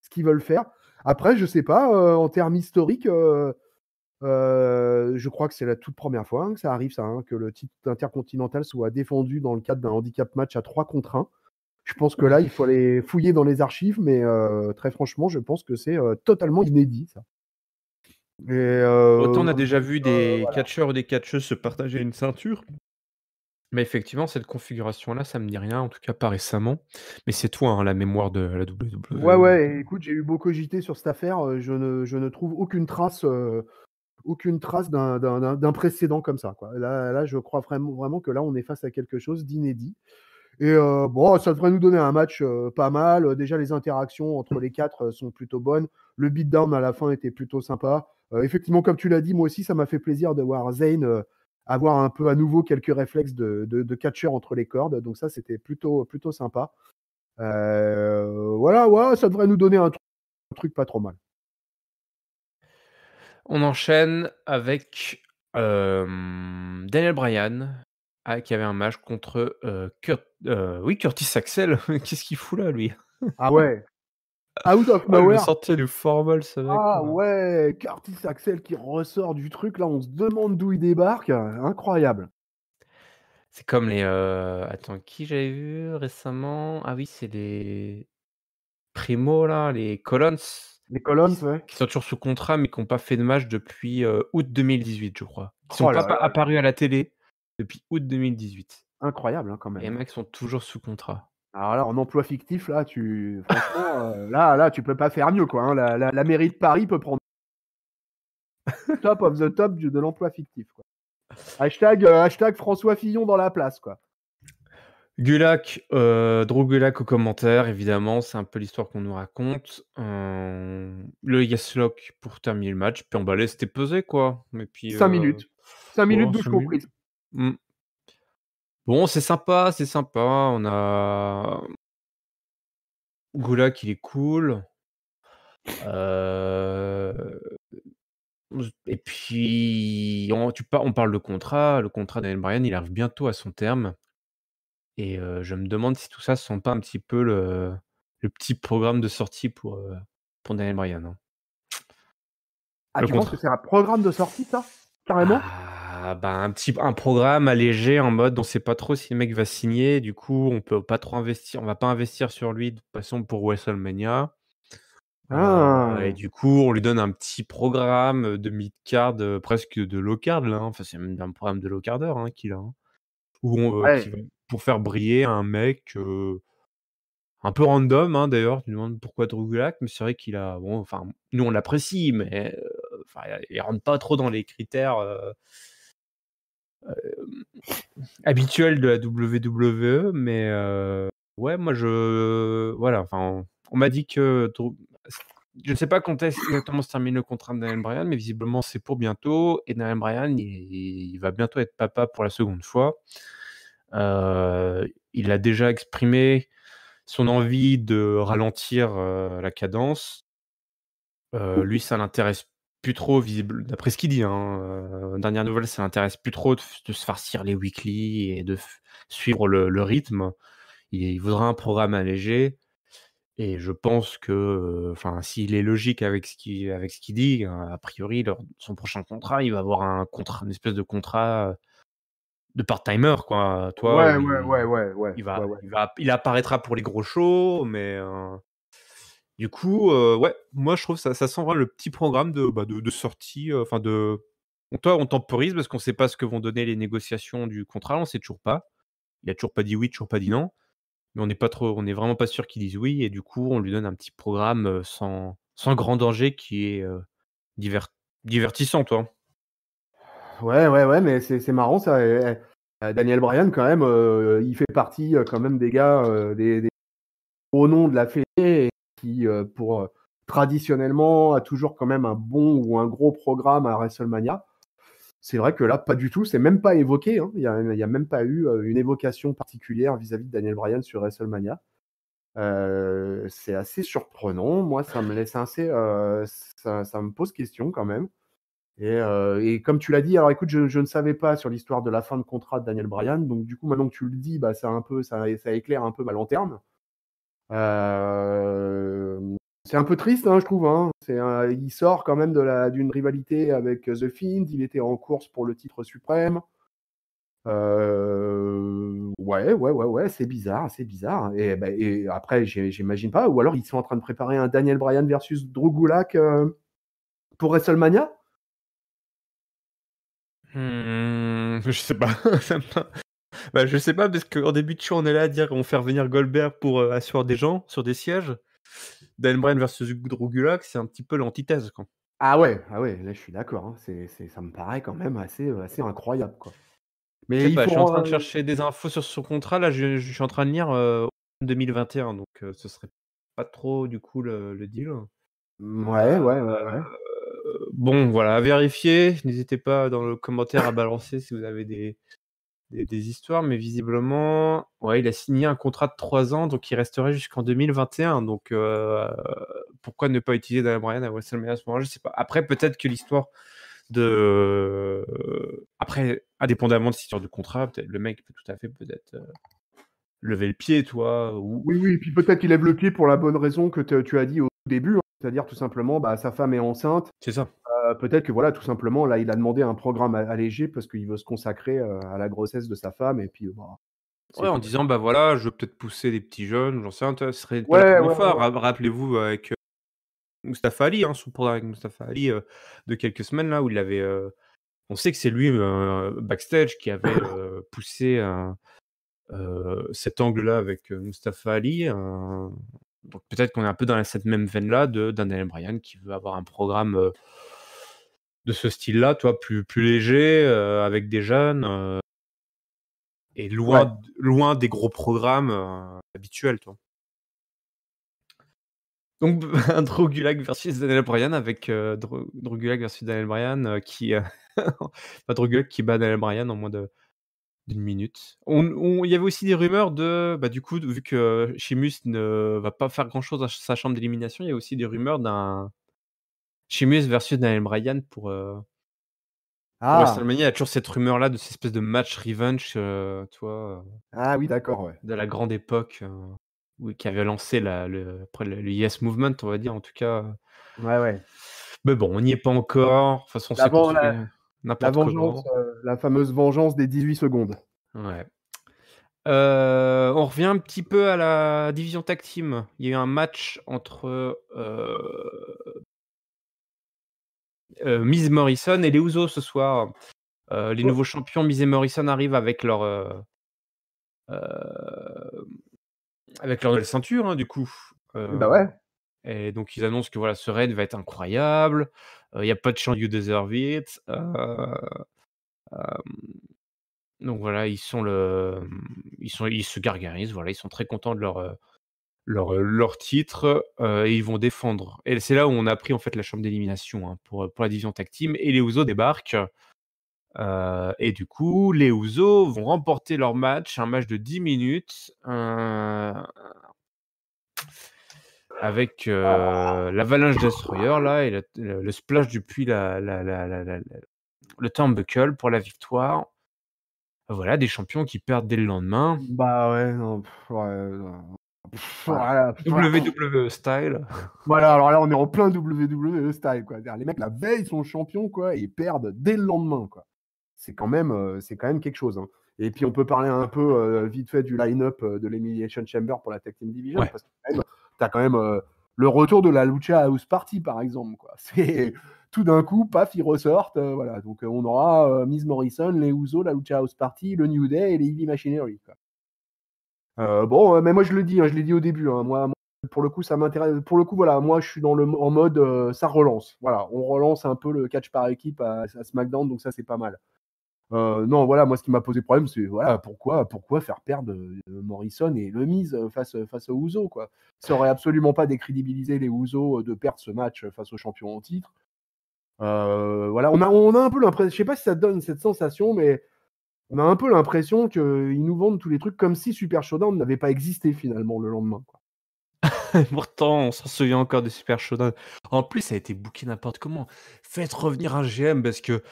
qu'ils veulent faire. Après, je sais pas, en termes historiques, je crois que c'est la toute première fois, hein, que ça arrive ça, hein, que le titre intercontinental soit défendu dans le cadre d'un handicap match à 3 contre 1. Je pense que là, il faut aller fouiller dans les archives, mais très franchement, je pense que c'est, totalement inédit ça et Autant on a déjà vu des voilà. catcheurs ou des catcheuses se partager une ceinture, mais effectivement cette configuration-là, ça me dit rien, en tout cas pas récemment. Mais c'est toi, hein, la mémoire de la Ouais, WWE. ouais, et écoute, j'ai eu beau cogiter sur cette affaire, je ne trouve aucune trace d'un précédent comme ça, quoi. Là, je crois vraiment que là, on est face à quelque chose d'inédit et bon, ça devrait nous donner un match, pas mal. Déjà, les interactions entre les 4 sont plutôt bonnes. Le beatdown à la fin était plutôt sympa. Effectivement, comme tu l'as dit, moi aussi, ça m'a fait plaisir de voir Zayn, avoir un peu à nouveau quelques réflexes de catcheur entre les cordes. Donc ça, c'était plutôt sympa. Voilà, ouais, ça devrait nous donner un truc pas trop mal. On enchaîne avec, Daniel Bryan, qui avait un match contre, Curtis Axel. Qu'est-ce qu'il fout là, lui? Ah ouais, out of Oh, il me nowhere. sortait du formol ce mec, Ah quoi. ouais, Curtis Axel qui ressort du truc, là, on se demande d'où il débarque. Incroyable. C'est comme les, attends, qui j'avais vu récemment? Ah oui, c'est les Primo là, les Colons, Les Colons, ouais. qui sont toujours sous contrat, mais qui ont pas fait de match depuis, août 2018, je crois. Ils sont Oh pas là là, apparus à la télé depuis août 2018 incroyable, hein, quand et même, les hein. mecs sont toujours sous contrat. Alors là, en emploi fictif, là, franchement, là, tu peux pas faire mieux, quoi, hein. La mairie de Paris peut prendre top of the top de l'emploi fictif, quoi. Hashtag François Fillon dans la place, quoi. Gulak, Drew Gulak aux commentaires évidemment, c'est un peu l'histoire qu'on nous raconte. Le Yes Lock pour terminer le match, puis on bah, c'était pesé quoi et puis, 5 minutes. 5 minutes bon bouche 5 minutes. comprise. Mmh. Bon c'est sympa, c'est sympa. On a Gulak il est cool. Heu, et puis on parle de contrat, le contrat d'Daniel Bryan, il arrive bientôt à son terme et je me demande si tout ça, ce sont pas un petit peu le petit programme de sortie pour Daniel Bryan, hein. Ah, Le tu penses que contrat c'est un programme de sortie, ça? Carrément? ah, bah, un programme allégé en mode on sait pas trop si le mec va signer, du coup on va pas investir sur lui de toute façon pour WrestleMania. Et Ah! du coup, on lui donne un petit programme, de mid-card, presque de low-card là, hein. Enfin, c'est même un programme de low-carder, hein, qu'il a, hein. Où qui Ouais. va pour faire briller un mec, un peu random, hein, d'ailleurs. Tu te demandes pourquoi Drew Gulak, mais c'est vrai qu'il a bon, enfin, nous on l'apprécie, mais enfin, il rentre pas trop dans les critères, habituels de la WWE, mais Ouais, moi voilà, enfin, on m'a dit que je ne sais pas quand est-ce exactement se termine le contrat de Daniel Bryan, mais visiblement c'est pour bientôt et Daniel Bryan, il va bientôt être papa pour la seconde fois. Il a déjà exprimé son envie de ralentir, la cadence. Lui, ça l'intéresse plus trop d'après ce qu'il dit, hein, dernière nouvelle, ça l'intéresse plus trop de se farcir les weekly et de suivre le rythme. Il voudrait un programme allégé et je pense que, enfin, s'il est logique avec ce qu'il dit, a priori, lors de son prochain contrat, il va avoir une espèce de contrat, de part-timer, quoi, toi, Ouais, où ouais, ouais, ouais, ouais, ouais, ouais. il apparaîtra pour les gros shows, mais du coup, ouais, moi je trouve ça sent vraiment le petit programme de sortie, enfin on temporise parce qu'on sait pas ce que vont donner les négociations du contrat, on sait toujours pas. Il a toujours pas dit oui, toujours pas dit non, mais on est vraiment pas sûr qu'il dise oui et du coup, on lui donne un petit programme, sans grand danger qui est, divert divertissant, toi. Ouais, ouais, ouais, mais c'est marrant ça. Daniel Bryan, quand même, il fait partie quand même des gars, des gros noms de la fédé et qui, traditionnellement, a toujours quand même un bon ou un gros programme à WrestleMania. C'est vrai que là, pas du tout, c'est même pas évoqué. Hein. Il y a même pas eu une évocation particulière vis-à-vis de Daniel Bryan sur WrestleMania. C'est assez surprenant. Moi, ça me laisse assez, ça me pose question quand même. Et comme tu l'as dit, alors écoute, je ne savais pas sur l'histoire de la fin de contrat de Daniel Bryan, donc du coup, maintenant que tu le dis, bah, ça éclaire un peu ma lanterne. C'est un peu triste, hein, je trouve. Hein. Il sort quand même d'une rivalité avec The Fiend, il était en course pour le titre suprême. Ouais, ouais, ouais, ouais, c'est bizarre, c'est bizarre. Et après, j'imagine pas, ou alors ils sont en train de préparer un Daniel Bryan versus Drew Gulak pour WrestleMania. Je sais pas, ça me bah, je sais pas parce qu'en début de show, on est là à dire qu'on va faire venir Goldberg pour, asseoir des gens sur des sièges. Daniel Bryan versus Drew Gulak, c'est un petit peu l'antithèse, quoi. Ah ouais, là je suis d'accord. Hein. Ça me paraît quand même assez incroyable, quoi. Je Mais sais il pas, je suis en faut. train de chercher des infos sur son contrat, là, je suis en train de lire, 2021, donc ce serait pas trop, du coup, le deal. Ouais, ouais, ouais, ouais. Bon, voilà, à vérifier. N'hésitez pas dans le commentaire à balancer si vous avez des histoires, mais visiblement, ouais, il a signé un contrat de 3 ans, donc il resterait jusqu'en 2021. Donc, pourquoi ne pas utiliser Daniel Bryan à WrestleMania à ce moment-là? Je sais pas. Après, peut-être que l'histoire après, indépendamment de cette histoire de contrat, peut-être le mec peut tout à fait peut-être lever le pied, toi, ou Oui, oui, et puis peut-être qu'il lève le pied pour la bonne raison que tu as dit au début, hein, c'est-à-dire tout simplement, bah, sa femme est enceinte. c'est ça. Peut-être que voilà, tout simplement, là, il a demandé un programme allégé parce qu'il veut se consacrer à la grossesse de sa femme, et puis bah, Ouais, c'est en tout. disant, bah voilà, je veux peut-être pousser des petits jeunes, j'en sais rien, tu vois, ce serait pas la Ouais, première ouais, fois. ouais. Rappelez-vous avec Mustafa Ali, hein, son programme avec Mustafa Ali de quelques semaines là où il avait. On sait que c'est lui backstage qui avait poussé cet angle-là avec Mustafa Ali. Donc peut-être qu'on est un peu dans cette même veine-là d'un Daniel Bryan qui veut avoir un programme de ce style-là, toi, plus léger, avec des jeunes, et Ouais. loin des gros programmes habituels, toi. Donc un Drew Gulak versus Daniel Bryan avec Drew Gulak versus Daniel Bryan qui pas Drew Gulak qui bat Daniel Bryan en moins d'une minute. Il y avait aussi des rumeurs du coup, vu que Sheamus ne va pas faire grand-chose dans sa chambre d'élimination, il y a aussi des rumeurs d'un Sheamus versus Daniel Bryan pour Ah, WrestleMania. Il y a toujours cette rumeur-là de cette espèce de match revenge, tu vois, ah oui, d'accord, ouais. de la grande époque, qui avait lancé après le Yes Movement, on va dire, en tout cas. Ouais, ouais. Mais bon, on n'y est pas encore. De toute façon, La, c'est ven- construit la, la n'importe vengeance, comment. la fameuse vengeance des 18 secondes. Ouais. On revient un petit peu à la division tag team. Il y a eu un match entre Miz Morrison et les Usos ce soir. Les Oh, nouveaux champions, Miz et Morrison, arrivent heu, avec leur nouvelle ceinture, hein, du coup. bah ouais. Et donc ils annoncent que voilà, ce raid va être incroyable. Il y a pas de chant You Deserve It. Donc voilà, ils se gargarisent, voilà, ils sont très contents de leur titre, et ils vont défendre et c'est là où on a pris en fait la chambre d'élimination, hein, pour la division tag team et les Usos débarquent, et du coup, les Usos vont remporter leur match, un match de 10 minutes, avec, l'Avalanche Destroyer là et le splash depuis le turnbuckle pour la victoire. Voilà, des champions qui perdent dès le lendemain. Bah, ouais, non, ouais, non. Voilà, WWE style. voilà, alors là, on est en plein WWE style, quoi. C'est-à-dire, les mecs, la veille, sont champions, quoi, et ils perdent dès le lendemain, quoi. C'est quand même quelque chose, hein. Et puis, on peut parler un peu vite fait du line-up de l'Elimination Chamber pour la Tag Team Division, Ouais. parce que t'as quand même le retour de la Lucha House Party, par exemple, quoi. C'est tout d'un coup, paf, ils ressortent, voilà. Donc, on aura Miz Morrison, les Usos, la Lucha House Party, le New Day et les Heavy Machinery, quoi. Bon, mais moi je le dis, hein, je l'ai dit au début, hein, moi, pour le coup, ça m'intéresse. Pour le coup, voilà, moi je suis en mode ça relance. Voilà, on relance un peu le catch par équipe à SmackDown, donc ça c'est pas mal. Non, voilà, moi ce qui m'a posé problème, c'est voilà, pourquoi faire perdre Morrison et le Miz face aux Usos, quoi. Ça aurait absolument pas décrédibilisé les Usos de perdre ce match face aux champions en titre. Voilà, on a un peu l'impression, je sais pas si ça te donne cette sensation, mais on a un peu l'impression qu'ils nous vendent tous les trucs comme si Super Showdown n'avait pas existé finalement le lendemain, quoi. Pourtant, on s'en souvient encore des Super Showdown. En plus, ça a été booké n'importe comment. Faites revenir un GM parce que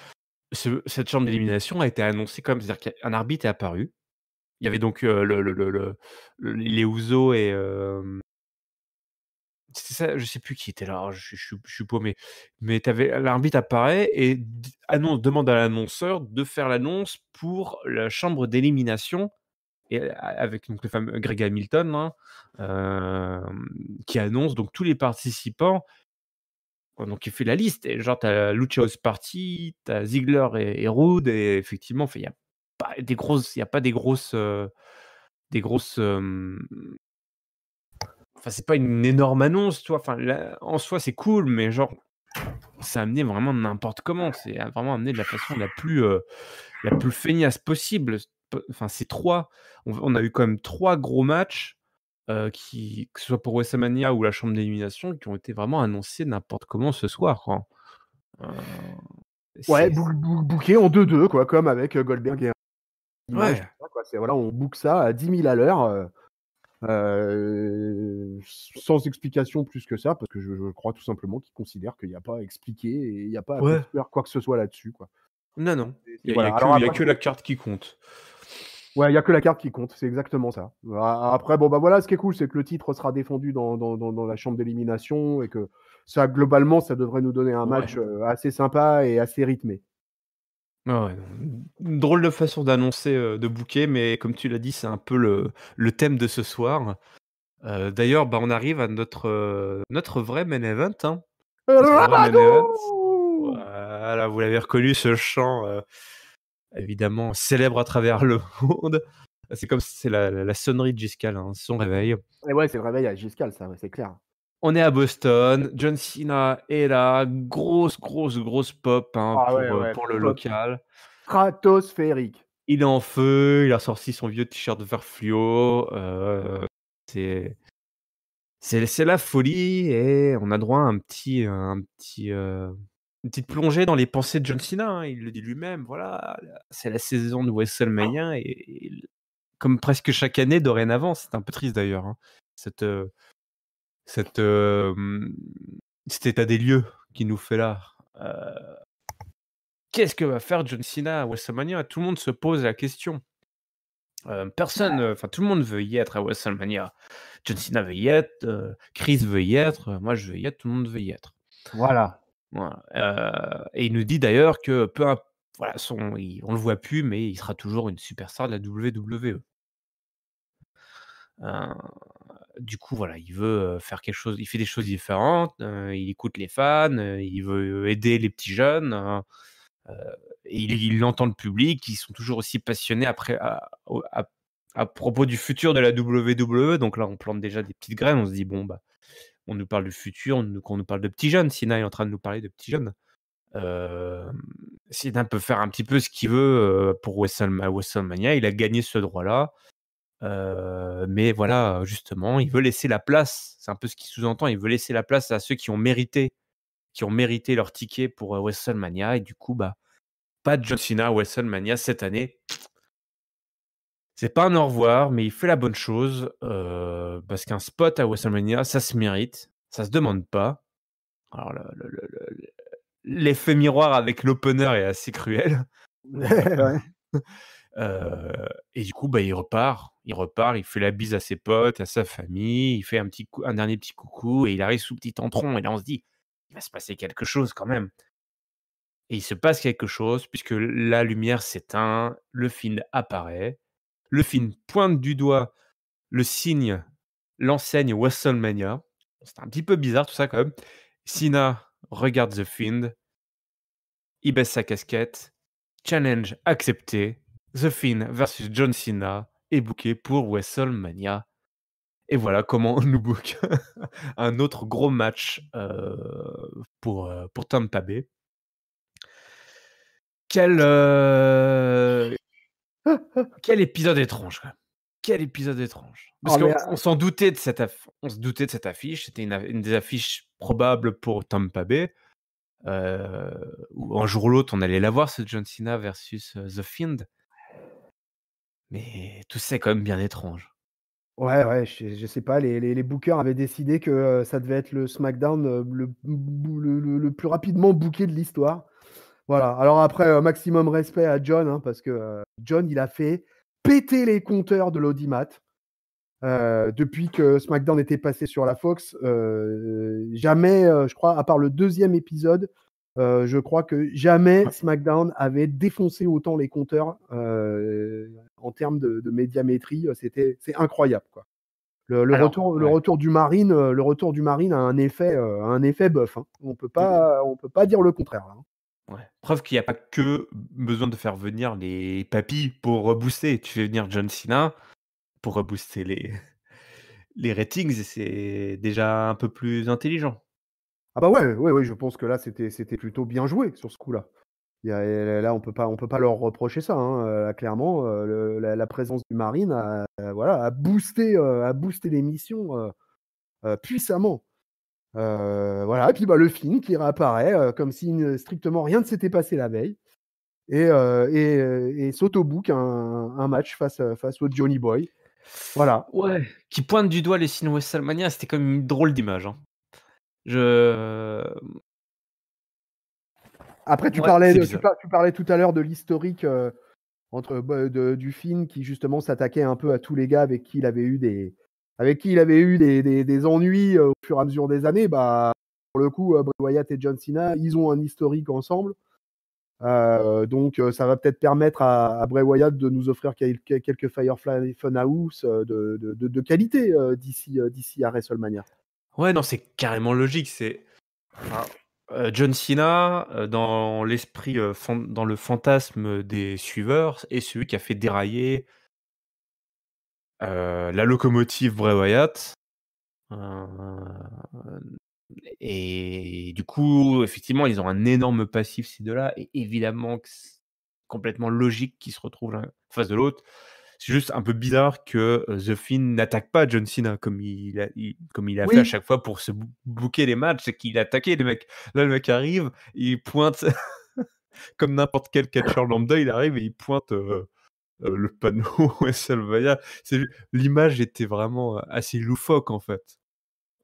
cette chambre d'élimination a été annoncée comme c'est-à-dire qu'un arbitre est apparu. Il y avait donc, les Usos et c'est ça, je sais plus qui était là, alors je suis paumé. Mais t'avais l'arbitre apparaît et demande à l'annonceur de faire l'annonce pour la chambre d'élimination et avec donc le fameux Greg Hamilton, hein, qui annonce donc tous les participants. Donc il fait la liste et genre t'as Lucha House Party, t'as Ziggler et Rude et effectivement, il y a pas des grosses, enfin c'est pas une énorme annonce, tu vois? Enfin là, en soi c'est cool, mais genre c'est amené vraiment n'importe comment. C'est vraiment amené de la façon la plus feignasse possible. Enfin c'est 3 on a eu quand même 3 gros matchs, que ce soit pour WrestleMania ou la chambre d'élimination, qui ont été vraiment annoncés n'importe comment ce soir, quoi. Heu, Ouais, c'est booké en 2-2, quoi, comme avec Goldberg et Image, ouais, tout ça, quoi. C'est voilà, on book ça à 10 000 à l'heure, sans explication plus que ça, parce que je crois tout simplement qu'ils considèrent qu'il n'y a pas à expliquer et il n'y a pas à ouais. construire quoi que ce soit là-dessus, quoi. Non, non, C'est il y a voilà. que Alors il y a après, que la carte qui compte. ouais, il y a que la carte qui compte, c'est exactement ça. Après, bon, bah voilà, ce qui est cool, c'est que le titre sera défendu dans la chambre d'élimination et que ça, globalement, ça devrait nous donner un Ouais. match assez sympa et assez rythmé. Ouais, ouais, non, une drôle de façon d'annoncer, de booker, mais comme tu l'as dit, c'est un peu le thème de ce soir. D'ailleurs, bah, on arrive à notre vrai main event, hein. Notre vrai main event. Rabadou. Voilà, vous l'avez reconnu ce chant, évidemment célèbre à travers le monde. C'est la sonnerie de Giscale, hein, son réveil. Et ouais, c'est le réveil à Giscale, ça, ouais, c'est clair. On est à Boston, John Cena est là, grosse pop, hein, Ah ouais, ouais, pour le pop local. stratosphérique. Il est en feu, il a ressorti son vieux t-shirt vert fluo, c'est c'est la folie et on a droit à une petite plongée dans les pensées de John Cena, hein. Il le dit lui-même, voilà, c'est la saison de WrestleMania et comme presque chaque année dorénavant, c'est un peu triste d'ailleurs, hein, cette, cette, cet état des lieux qu'il nous fait là. Qu'est-ce que va faire John Cena à WrestleMania? Tout le monde se pose la question. Personne, enfin tout le monde veut y être à WrestleMania. John Cena veut y être, Chris veut y être, moi je veux y être, tout le monde veut y être. Voilà. Voilà, et il nous dit d'ailleurs que peu imp voilà, on le voit plus, mais il sera toujours une superstar de la WWE. Heu, du coup, voilà, il veut, faire quelque chose, il fait des choses différentes, il écoute les fans, il veut aider les petits jeunes, heu, et il entend le public, qui sont toujours aussi passionnés après à propos du futur de la WWE. Donc là, on plante déjà des petites graines, on se dit: «Bon, bah, on nous parle du futur, on nous parle de petits jeunes». Sina est en train de nous parler de petits jeunes. Cena peut faire un petit peu ce qu'il veut, pour WrestleMania. Il a gagné ce droit-là, mais voilà, justement, il veut laisser la place. C'est un peu ce qu'il sous-entend. Il veut laisser la place à ceux qui ont mérité leur ticket pour, WrestleMania et du coup, bah, pas de John Cena à WrestleMania cette année. C'est pas un au revoir, mais il fait la bonne chose, parce qu'un spot à WrestleMania, ça se mérite, ça se demande pas. Alors l'effet miroir avec l'opener est assez cruel. Ouais. Et du coup, bah, il repart, il fait la bise à ses potes, à sa famille, il fait un dernier petit coucou et il arrive sous le petit entron et là, on se dit: «Il va se passer quelque chose quand même» et il se passe quelque chose puisque la lumière s'éteint, le film apparaît, le film pointe du doigt le signe, l'enseigne WrestleMania. C'est un petit peu bizarre tout ça quand même. Cena regarde The Fiend, il baisse sa casquette, challenge accepté, The Fiend versus John Cena est booké pour WrestleMania. Et voilà comment on nous book un autre gros match pour Tampa Bay. Quel, quel épisode étrange quand même. Quel épisode étrange. Parce Oh, mais qu'on s'en doutait de on se doutait de cette affiche. C'était une des affiches probables pour Tampa Bay. Où un jour ou l'autre, on allait la voir, ce John Cena versus The Fiend. Mais tout ça est quand même bien étrange. ouais, je sais pas, les bookers avaient décidé que, ça devait être le SmackDown, le plus rapidement booké de l'histoire. Voilà, alors après, maximum respect à John, hein, parce que, John, il a fait péter les compteurs de l'audimat. Depuis que SmackDown était passé sur la Fox, jamais, je crois, à part le 2e épisode, je crois que jamais SmackDown avait défoncé autant les compteurs, en termes de médiamétrie, c'est incroyable, quoi. Le Alors, retour le ouais. retour du Marine, a un effet bœuf, hein. On peut pas dire le contraire, là, hein. Ouais. Preuve qu'il y a pas que besoin de faire venir les papys pour rebooster. Tu fais venir John Cena pour rebooster les ratings et c'est déjà un peu plus intelligent. Ah bah, ouais, je pense que là, c'était plutôt bien joué sur ce coup-là. Il y a là, on peut pas leur reprocher ça, hein, là, clairement, la présence du Marine voilà, a boosté l'émission, puissamment. Voilà et puis, bah, le film qui réapparaît, comme si strictement rien ne s'était passé la veille et s'auto-book un match face au Johnny Boy. Voilà. Ouais. Qui pointe du doigt les signes WrestleMania, c'était quand même une drôle d'image, hein. Je Après Ouais, c'est bizarre. tu parlais tout à l'heure de l'historique, entre du film qui justement s'attaquait un peu à tous les gars avec qui il avait eu des ennuis, au fur et à mesure des années. Bah, pour le coup, Bray Wyatt et John Cena, ils ont un historique ensemble. Donc ça va peut-être permettre à Bray Wyatt de nous offrir quelques Firefly Funhouse, de qualité, d'ici à WrestleMania. Ouais, non, c'est carrément logique. Enfin, John Cena, dans l'esprit, dans le fantasme des suiveurs, est celui qui a fait dérailler, la locomotive Bray Wyatt. Heu et du coup, effectivement, ils ont un énorme passif ces 2-là et évidemment que c'est complètement logique qu'ils se retrouvent l'un en face de l'autre. C'est juste un peu bizarre que, The Fiend n'attaque pas John Cena comme il a fait à Oui, chaque fois pour se booker les matchs, c'est qu'il attaquait les mecs. Là, le mec arrive, il pointe comme n'importe quel catcheur lambda, il arrive et il pointe, le panneau WrestleMania. L'image était vraiment, assez loufoque, en fait.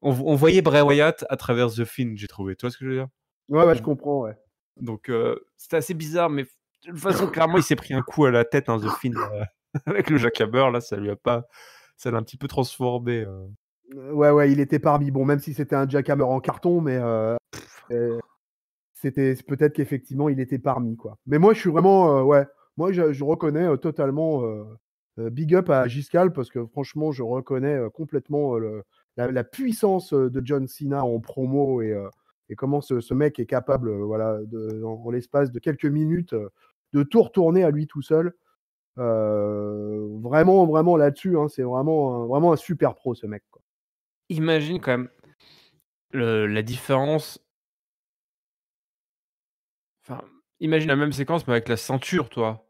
On voyait Bray Wyatt à travers The Fiend, j'ai trouvé. Tu vois ce que je veux dire? ouais, je On comprends, ouais. Donc c'était assez bizarre, mais de toute façon, clairement, il s'est pris un coup à la tête, hein, The Fiend, avec le jackhammer, là, ça l'a un petit peu transformé, Ouais, il était parmi. Bon, même si c'était un jackhammer en carton, mais c'était peut-être qu'effectivement, il était parmi, quoi. Mais moi, je suis vraiment, ouais, moi, je reconnais, totalement, big up à Giscal parce que franchement, je reconnais, complètement, la puissance, de John Cena en promo et comment ce mec est capable, voilà, en l'espace de quelques minutes, de tout retourner à lui tout seul. Vraiment là-dessus, hein, c'est vraiment un super pro, ce mec, quoi. Imagine quand même la différence imagine la même séquence, mais avec la ceinture, toi.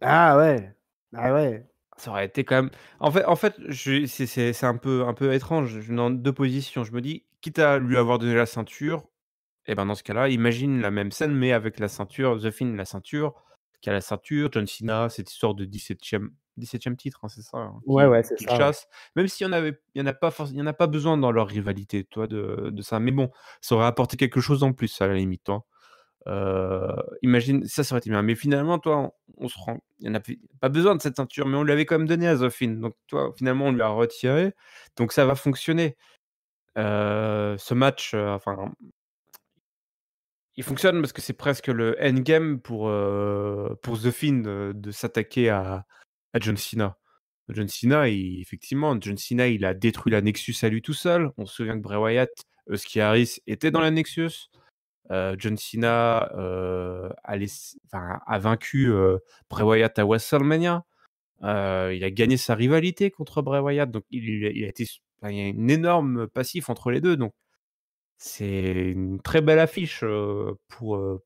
Ah ouais. Ah ouais. Ça aurait été quand même en fait, c'est un peu étrange. Je suis dans 2 positions. Je me dis: «Quitte à lui avoir donné la ceinture, et ben, dans ce cas-là, imagine la même scène, mais avec la ceinture, The Fiend, la ceinture, qui a la ceinture, John Cena, cette histoire de 17e titre, hein, c'est ça, hein, Ouais, ouais, c'est qu'il ça, ouais. chasse. Même s'il y en a pas besoin dans leur rivalité, tu vois, de ça. Mais bon, ça aurait apporté quelque chose en plus, à la limite, tu vois? Imagine, ça aurait été bien. Mais finalement, toi, on se rend il y en avait pas besoin de cette ceinture, mais on lui avait quand même donné à The Fiend. Donc, toi, finalement, on lui a retiré. Donc ça va fonctionner. Ce match, enfin, il fonctionne parce que c'est presque le endgame pour The Fiend, de s'attaquer à John Cena. John Cena, effectivement, John Cena, il a détruit la Nexus à lui tout seul. On se souvient que Bray Wyatt, Husky Harris était dans la Nexus. John Cena, a vaincu, Bray Wyatt à WrestleMania. Il a gagné sa rivalité contre Bray Wyatt, donc il a été enfin, il y a une énorme passif entre les 2, donc c'est une très belle affiche, pour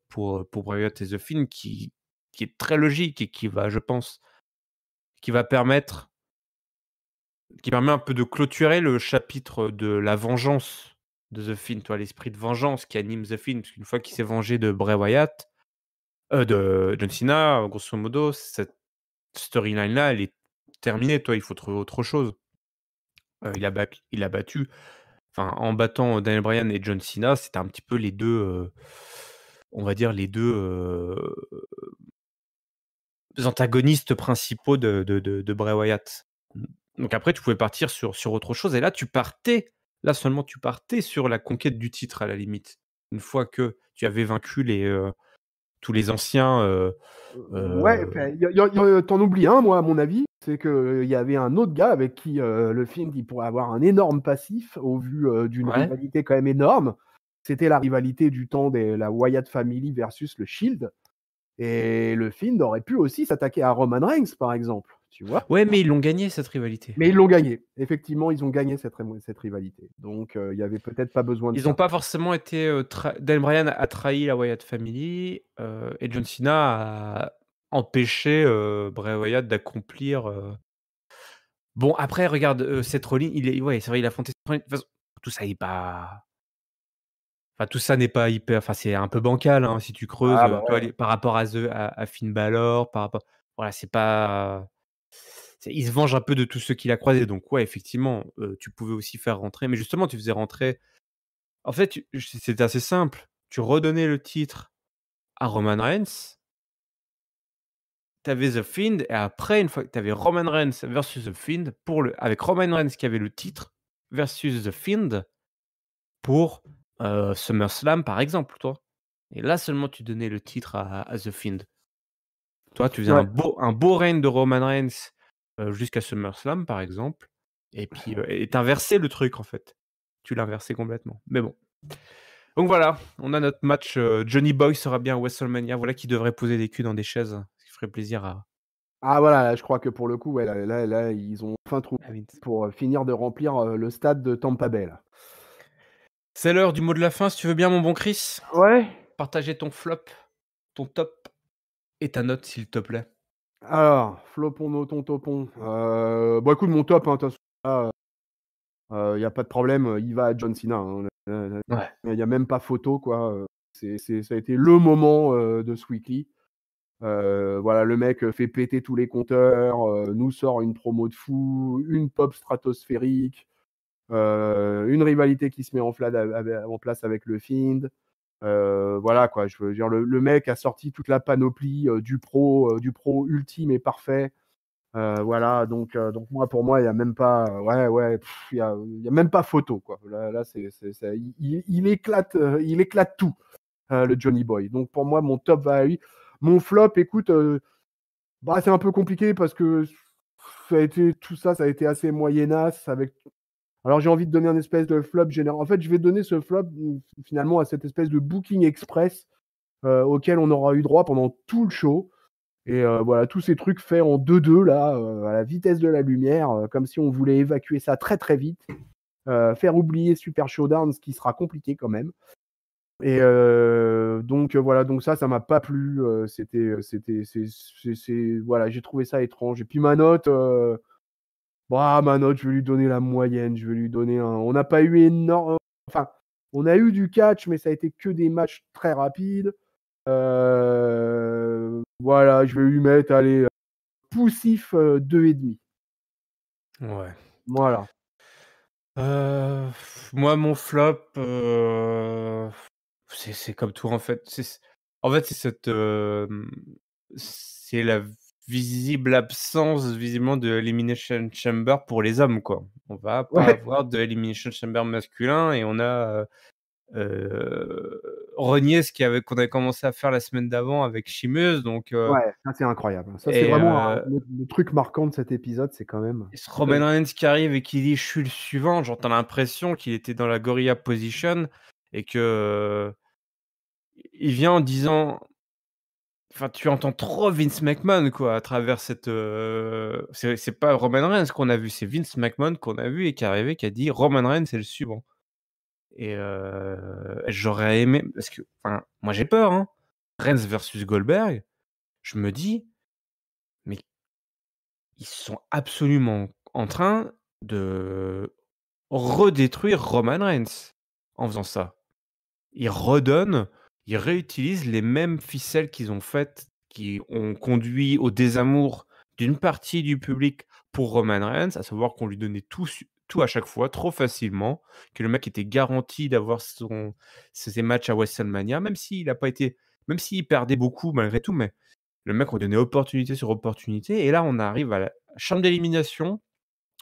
Bray Wyatt et The Fiend qui est très logique et qui va, je pense, qui va permettre qui permet un peu de clôturer le chapitre de la vengeance de The Fiend, tu vois? L'esprit de vengeance qui anime The Fiend, parce qu'une fois qu'il s'est vengé de Bray Wyatt, de John Cena, grosso modo, cette storyline-là, elle est terminée, toi, il faut trouver autre chose. Il a battu, enfin, en battant Daniel Bryan et John Cena, c'était un petit peu les 2, on va dire les 2 antagonistes principaux de Bray Wyatt. Donc après, tu pouvais partir sur autre chose et là seulement tu partais sur la conquête du titre à la limite. Une fois que tu avais vaincu tous les anciens, Ouais, enfin, tu oublies un, moi, à mon avis, c'est qu'il y avait un autre gars avec qui, le film, il pourrait avoir un énorme passif au vu, d'une ouais. rivalité quand même énorme. C'était la rivalité du temps de la Wyatt Family versus le Shield et le Fiend aurait pu aussi s'attaquer à Roman Reigns, par exemple, tu vois? Ouais, mais ils l'ont gagné cette rivalité. Mais ils l'ont gagné. Effectivement, ils ont gagné cette rivalité. Donc, il y avait peut-être pas besoin de Ils ont ça. pas forcément été, Daniel Bryan a trahi la Wyatt Family, et John Cena a empêché, Bray Wyatt d'accomplir, bon après regarde, Seth Rollins, ouais, c'est vrai, il a affronté Seth Rollins. De toute façon, tout ça est pas enfin tout ça n'est pas hyper, enfin c'est un peu bancal, hein, si tu creuses, Ah bah, tu vois, ouais. par rapport à Finn Balor, par rapport, voilà, c'est pas, il se venge un peu de tous ceux qu'il a croisés, donc ouais, effectivement, tu pouvais aussi faire rentrer, mais justement tu faisais rentrer, en fait, c'était assez simple. Tu redonnais le titre à Roman Reigns, tu avais The Fiend et après, une fois que tu avais Roman Reigns versus The Fiend, avec Roman Reigns qui avait le titre versus The Fiend pour, SummerSlam, par exemple, toi. Et là seulement tu donnais le titre à The Fiend. Toi, tu faisais Ouais. un beau règne de Roman Reigns, jusqu'à SummerSlam, par exemple, et puis, et tu inversais le truc, en fait. Tu l'inversais complètement, mais bon. Donc voilà, on a notre match, Johnny Boy sera bien à WrestleMania. Voilà qui devrait poser des culs dans des chaises, ce qui ferait plaisir Ah voilà, là, je crois que pour le coup, ouais, là, ils ont enfin trouvé à Vince. pour, finir de remplir, le stade de Tampa Bay, là. C'est l'heure du mot de la fin, si tu veux bien, mon bon Chris. Ouais. Partager ton flop, ton top et ta note, s'il te plaît. Alors, flopon, noton, topon. Bah, écoute, mon top, hein, de toute façon, là, il y a pas de problème, il va à John Cena, hein. Ouais. Il y a même pas photo, quoi, ça a été le moment, de ce weekly. Voilà, le mec, fait péter tous les compteurs, nous sort une promo de fou, une pop stratosphérique, une rivalité qui se met en place avec le Fiend. Voilà, quoi, je veux dire, le mec a sorti toute la panoplie, du pro ultime et parfait. Voilà, donc moi, pour moi, il y a même pas, ouais, il y a même pas photo, quoi. Là, c'est il éclate tout, le Johnny Boy. Donc pour moi, mon top va à lui. Mon flop, écoute, bah, c'est un peu compliqué parce que ça a été assez moyennasse avec. Alors j'ai envie de donner un espèce de flop général. En fait, je vais donner ce flop, finalement, à cette espèce de booking express, auquel on aura eu droit pendant tout le show. Et voilà, tous ces trucs faits en 2-2 là, à la vitesse de la lumière, comme si on voulait évacuer ça très, très vite. Faire oublier Super Showdown, ce qui sera compliqué quand même. Et donc voilà, donc ça m'a pas plu. Voilà, j'ai trouvé ça étrange. Et puis ma note, je vais lui donner la moyenne. Je vais lui donner un. On n'a pas eu énorme. Enfin, on a eu du catch, mais ça a été que des matchs très rapides. Voilà, je vais lui mettre, allez, poussif 2,5. Ouais. Voilà. Moi, mon flop, c'est comme tout en fait. C'est c'est la visible absence visiblement de Elimination Chamber pour les hommes, quoi. On va pas Ouais, avoir de Elimination Chamber masculin et on a, renié qu'on avait commencé à faire la semaine d'avant avec Chimeuse donc ouais, ça c'est incroyable. Ça c'est et vraiment le truc marquant de cet épisode, c'est quand même. et ce Roman Reigns qui arrive et qui dit: «Je suis le suivant», genre, tu l'impression qu'il était dans la gorilla position et que, il vient en disant enfin, tu entends trop Vince McMahon, quoi, à travers cette, c'est pas Roman Reigns qu'on a vu, c'est Vince McMahon qu'on a vu et qui est arrivé, qui a dit: «Roman Reigns, c'est le suivant» et j'aurais aimé parce que enfin, moi j'ai peur, hein. Reigns versus Goldberg, je me dis: «Mais ils sont absolument en train de redétruire Roman Reigns en faisant ça. Ils redonnent, ils réutilisent les mêmes ficelles qu'ils ont faites, qui ont conduit au désamour d'une partie du public pour Roman Reigns, à savoir qu'on lui donnait tout à chaque fois, trop facilement, que le mec était garanti d'avoir ses matchs à WrestleMania, même s'il perdait beaucoup malgré tout, mais le mec, on lui donnait opportunité sur opportunité, et là, on arrive à la chambre d'élimination.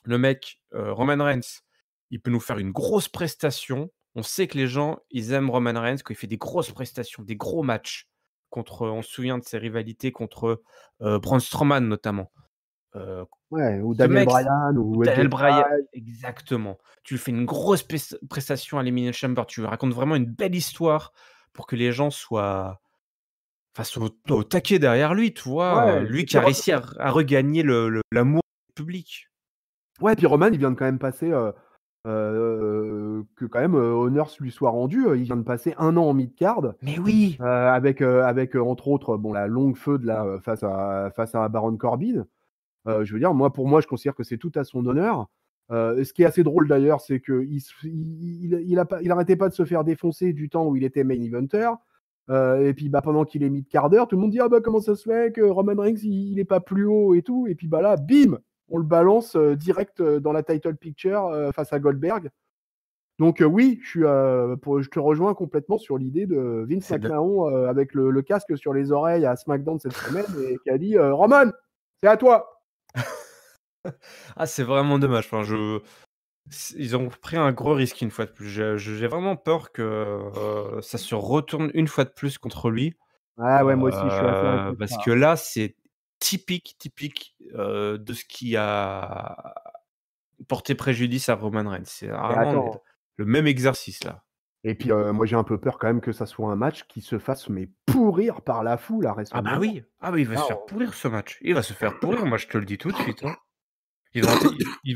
Le mec, Roman Reigns, il peut nous faire une grosse prestation. On sait que les gens, ils aiment Roman Reigns quand il fait des grosses prestations, des gros matchs on se souvient de ses rivalités contre, Braun Strowman notamment. Heu, Ouais, ou Ce Daniel mec, Bryan ou ou AJ Daniel Bryan Styles. exactement. Tu lui fais une grosse prestation à l'Elimination Chamber, tu lui racontes vraiment une belle histoire pour que les gens soient au taquet derrière lui, tu vois? Ouais, Lui et qui puis a réussi à regagner l'amour du public. ouais, puis Roman, il vient de quand même passer, que quand même, honneur lui soit rendu, il vient de passer 1 an en mid-card, Mais oui! avec, entre autres, bon, la longue feud là, face à Baron Corbin. Je veux dire, pour moi, je considère que c'est tout à son honneur. Ce qui est assez drôle d'ailleurs, c'est qu'il arrêtait pas de se faire défoncer du temps où il était main eventer. Et puis pendant qu'il est mid-carder, tout le monde dit: ah bah comment ça se fait que Roman Reigns il est pas plus haut et tout. Et puis là, bim, on le balance direct dans la title picture face à Goldberg. Donc oui, je te rejoins complètement sur l'idée de Vince C'est de McMahon avec le casque sur les oreilles à SmackDown cette semaine et qui a dit Roman, c'est à toi. c'est vraiment dommage. Enfin, ils ont pris un gros risque une fois de plus. J'ai vraiment peur que, ça se retourne une fois de plus contre lui, Ah ouais, moi aussi, je suis assez inquiet de parce ça. que là, c'est typique, de ce qui a porté préjudice à Roman Reigns. C'est Et vraiment attends, le même exercice là. et puis moi j'ai un peu peur quand même que ça soit un match qui se fasse mais pourrir par la foule à Ah bah WrestleMania. oui, il va Là, se faire pourrir ce match. Il va se faire pourrir, moi je te le dis tout de suite, hein. Il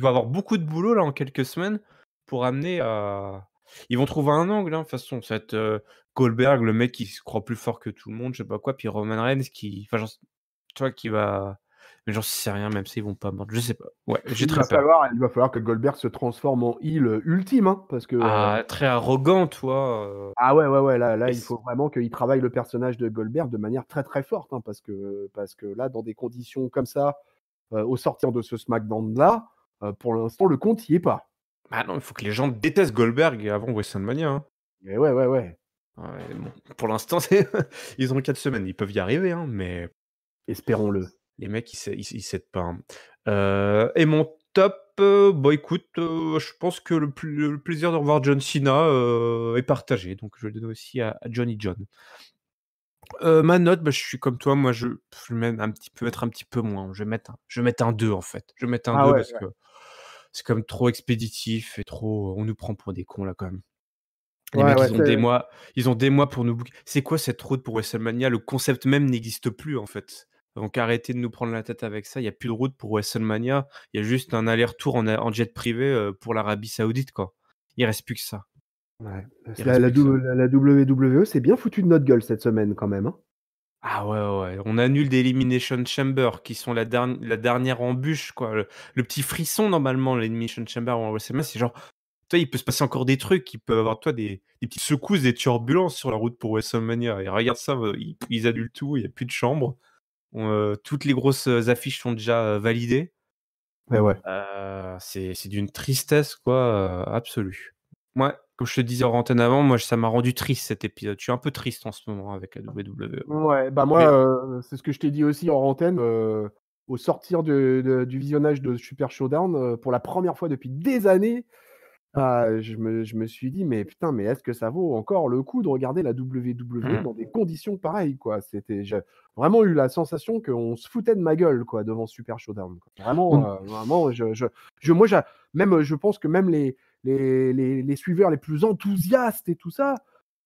va avoir beaucoup de boulot là en quelques semaines pour amener à ils vont trouver un angle, hein, de toute façon. Ça va être, Goldberg, le mec qui se croit plus fort que tout le monde, je sais pas quoi, puis Roman Reigns qui enfin tu vois, qui va mais j'en sais rien, même s'ils vont pas mordre, je sais pas. Ouais, j'ai il très va peur. falloir il va falloir que Goldberg se transforme en heel ultime, hein, parce que Ah, très arrogant, tu vois? ah ouais, ouais, ouais, là, Et il faut vraiment qu'il travaille le personnage de Goldberg de manière très, très forte, hein, parce que là, dans des conditions comme ça, au sortir de ce SmackDown-là, pour l'instant, le compte y est pas. bah non, il faut que les gens détestent Goldberg avant WrestleMania, hein. Mais ouais, ouais, ouais, Ouais, bon, pour l'instant, c'est ils ont 4 semaines, ils peuvent y arriver, hein, mais espérons-le. les mecs, ils cèdent pas, hein. Et mon top, bah, écoute, je pense que le plaisir de revoir John Cena, est partagé, donc je vais le donner aussi à Johnny John. Ma note, bah, je suis comme toi, moi je vais même mettre un petit peu moins. Je vais mettre un 2 en fait. Je vais mettre un Ah 2 ouais, parce que c'est quand même trop expéditif et trop on nous prend pour des cons là, quand même. Les ouais, mecs, ouais, c'est ils ont des mois pour nous booker. C'est quoi cette route pour WrestleMania? Le concept même n'existe plus, en fait. Donc arrêtez de nous prendre la tête avec ça. Il y a plus de route pour WrestleMania. Il y a juste un aller-retour en jet privé, pour l'Arabie Saoudite, quoi. Il reste plus que ça. Ouais. Ils La respectent ça. WWE s'est bien foutu de notre gueule cette semaine quand même, hein. Ah ouais, ouais, ouais, on annule des Elimination Chamber qui sont la dernière embûche quoi, le petit frisson normalement, l'Elimination Chamber en WrestleMania, c'est genre, toi, il peut se passer encore des trucs, il peut avoir, toi, des petites secousses, des turbulences sur la route pour WrestleMania et regarde ça, ils annulent tout, il y a plus de chambre. Toutes les grosses, affiches sont déjà, validées. Ouais, ouais. C'est d'une tristesse quoi, absolue. Moi, comme je te disais hors antenne avant, moi ça m'a rendu triste cet épisode. Je suis un peu triste en ce moment avec la WWE. Ouais, bah, moi, Mais c'est ce que je t'ai dit aussi hors antenne, au sortir du visionnage de Super Showdown, pour la première fois depuis des années, je me suis dit: «Mais putain, mais est-ce que ça vaut encore le coup de regarder la WWE mmh, dans des conditions pareilles, quoi?» J'ai vraiment eu la sensation qu'on se foutait de ma gueule, quoi, devant Super Showdown, quoi. on Vraiment, moi, même, je pense que même les suiveurs les plus enthousiastes et tout ça,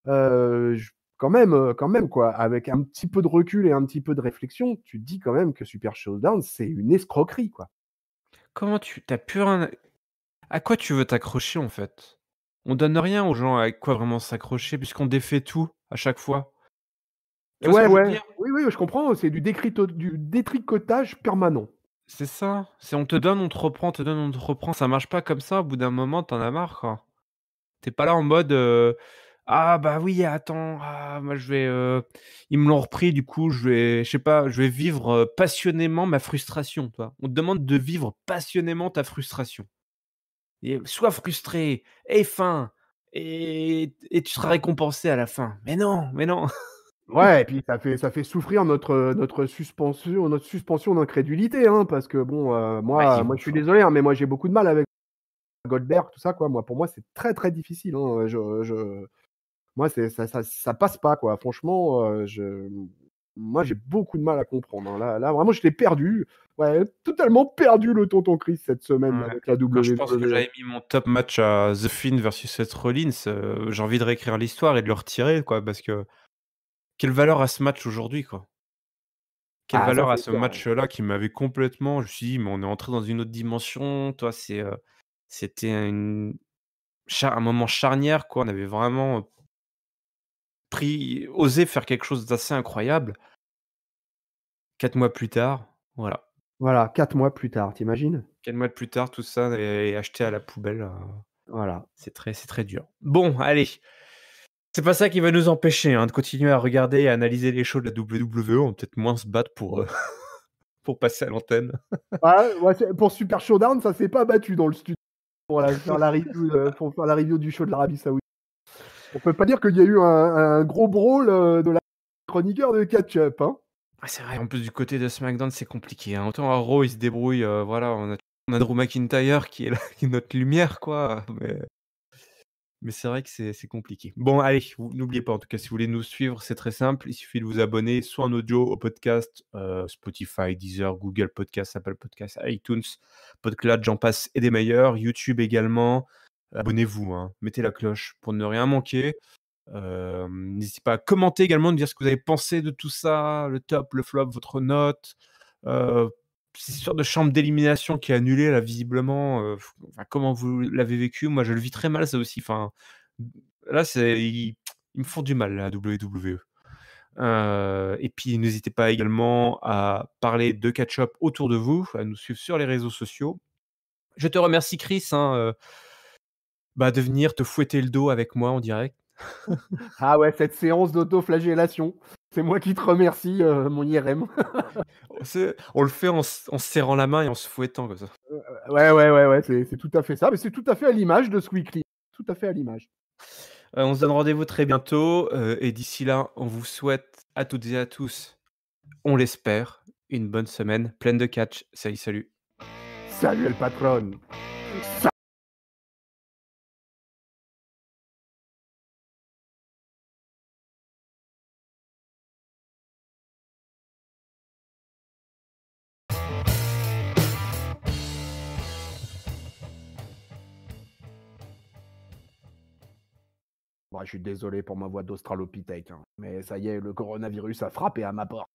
j quand même, quoi, avec un petit peu de recul et un petit peu de réflexion, tu te dis quand même que Super Showdown, c'est une escroquerie, quoi. comment tu as plus rien à quoi tu veux t'accrocher, en fait? On donne rien aux gens avec quoi vraiment s'accrocher puisqu'on défait tout à chaque fois. Tu vois ce Ouais, que je veux ouais, dire? oui, oui, je comprends, c'est du détricotage permanent. C'est ça, c'est on te donne, on te reprend, on te donne, on te reprend, ça marche pas comme ça, au bout d'un moment, tu en as marre, quoi. Tu es pas là en mode, «Ah bah oui, attends, ah moi je vais, ils me l'ont repris du coup je sais pas, je vais vivre, passionnément ma frustration», tu vois? On te demande de vivre passionnément ta frustration et sois frustré, aie faim et tu seras récompensé à la fin. Mais non, mais non! Ouais et puis ça fait souffrir notre suspension d'incrédulité, hein, parce que bon, Ouais, ils moi vont je suis fort. désolé, hein, mais moi j'ai beaucoup de mal avec Goldberg, tout ça, quoi. Moi, pour moi, c'est très, très difficile, hein, moi c'est ça passe pas, quoi. Franchement, moi j'ai beaucoup de mal à comprendre, hein. Là vraiment je l'ai perdu, ouais, totalement perdu le tonton Chris cette semaine Ouais, avec la quand je pense que WWE. j'avais mis mon top match à The Fiend versus Seth Rollins, j'ai envie de réécrire l'histoire et de le retirer, quoi, parce que quelle valeur a ce match aujourd'hui, quoi? Quelle Ah ça valeur a c'est ce clair, ouais. match-là qui m'avait complètement, je me suis dit: «Mais on est entré dans une autre dimension», toi, c'était un moment charnière, quoi. On avait vraiment osé faire quelque chose d'assez incroyable. 4 mois plus tard, voilà. Voilà, 4 mois plus tard, tu imagines? 4 mois plus tard, tout ça est acheté à la poubelle, Voilà. c'est très dur. Bon, allez, c'est pas ça qui va nous empêcher, hein, de continuer à regarder et à analyser les shows de la WWE. On va peut-être moins se battre pour, pour passer à l'antenne. Ouais, ouais, c'est pour Super Showdown, ça s'est pas battu dans le studio pour faire la review du show de l'Arabie Saoudite. On peut pas dire qu'il y a eu un gros brawl, de la chroniqueur de catch-up, hein. Ah, c'est vrai, en plus du côté de SmackDown, c'est compliqué, hein. Autant à Raw, ils se débrouillent, voilà, on a Drew McIntyre qui est là, qui est notre lumière, quoi, mais c'est vrai que c'est compliqué. Bon, allez, vous n'oubliez pas, en tout cas, si vous voulez nous suivre, c'est très simple. Il suffit de vous abonner soit en audio au podcast, Spotify, Deezer, Google Podcast, Apple Podcast, iTunes, PodCloud, j'en passe et des meilleurs. YouTube également. Abonnez-vous, hein, mettez la cloche pour ne rien manquer. N'hésitez pas à commenter également, de dire ce que vous avez pensé de tout ça, le top, le flop, votre note. Heu, Cette histoire de chambre d'élimination qui est annulée là visiblement, enfin comment vous l'avez vécu? Moi je le vis très mal ça aussi, enfin, là c'est ils me font du mal la WWE. Et puis n'hésitez pas également à parler de catch-up autour de vous, à nous suivre sur les réseaux sociaux. Je te remercie Chris, hein, bah, de venir te fouetter le dos avec moi en direct. Ah ouais, cette séance d'autoflagellation. C'est moi qui te remercie, mon IRM. On le fait en se serrant la main et en se fouettant comme ça. Ouais, ouais, ouais, ouais, c'est tout à fait ça, mais c'est tout à fait à l'image de ce weekly. Tout à fait à l'image. On se donne rendez-vous très bientôt, et d'ici là, on vous souhaite à toutes et à tous, on l'espère, une bonne semaine pleine de catch. Salut, salut. Salut el patron. Bon, je suis désolé pour ma voix d'australopithèque, hein, mais ça y est, le coronavirus a frappé à ma porte.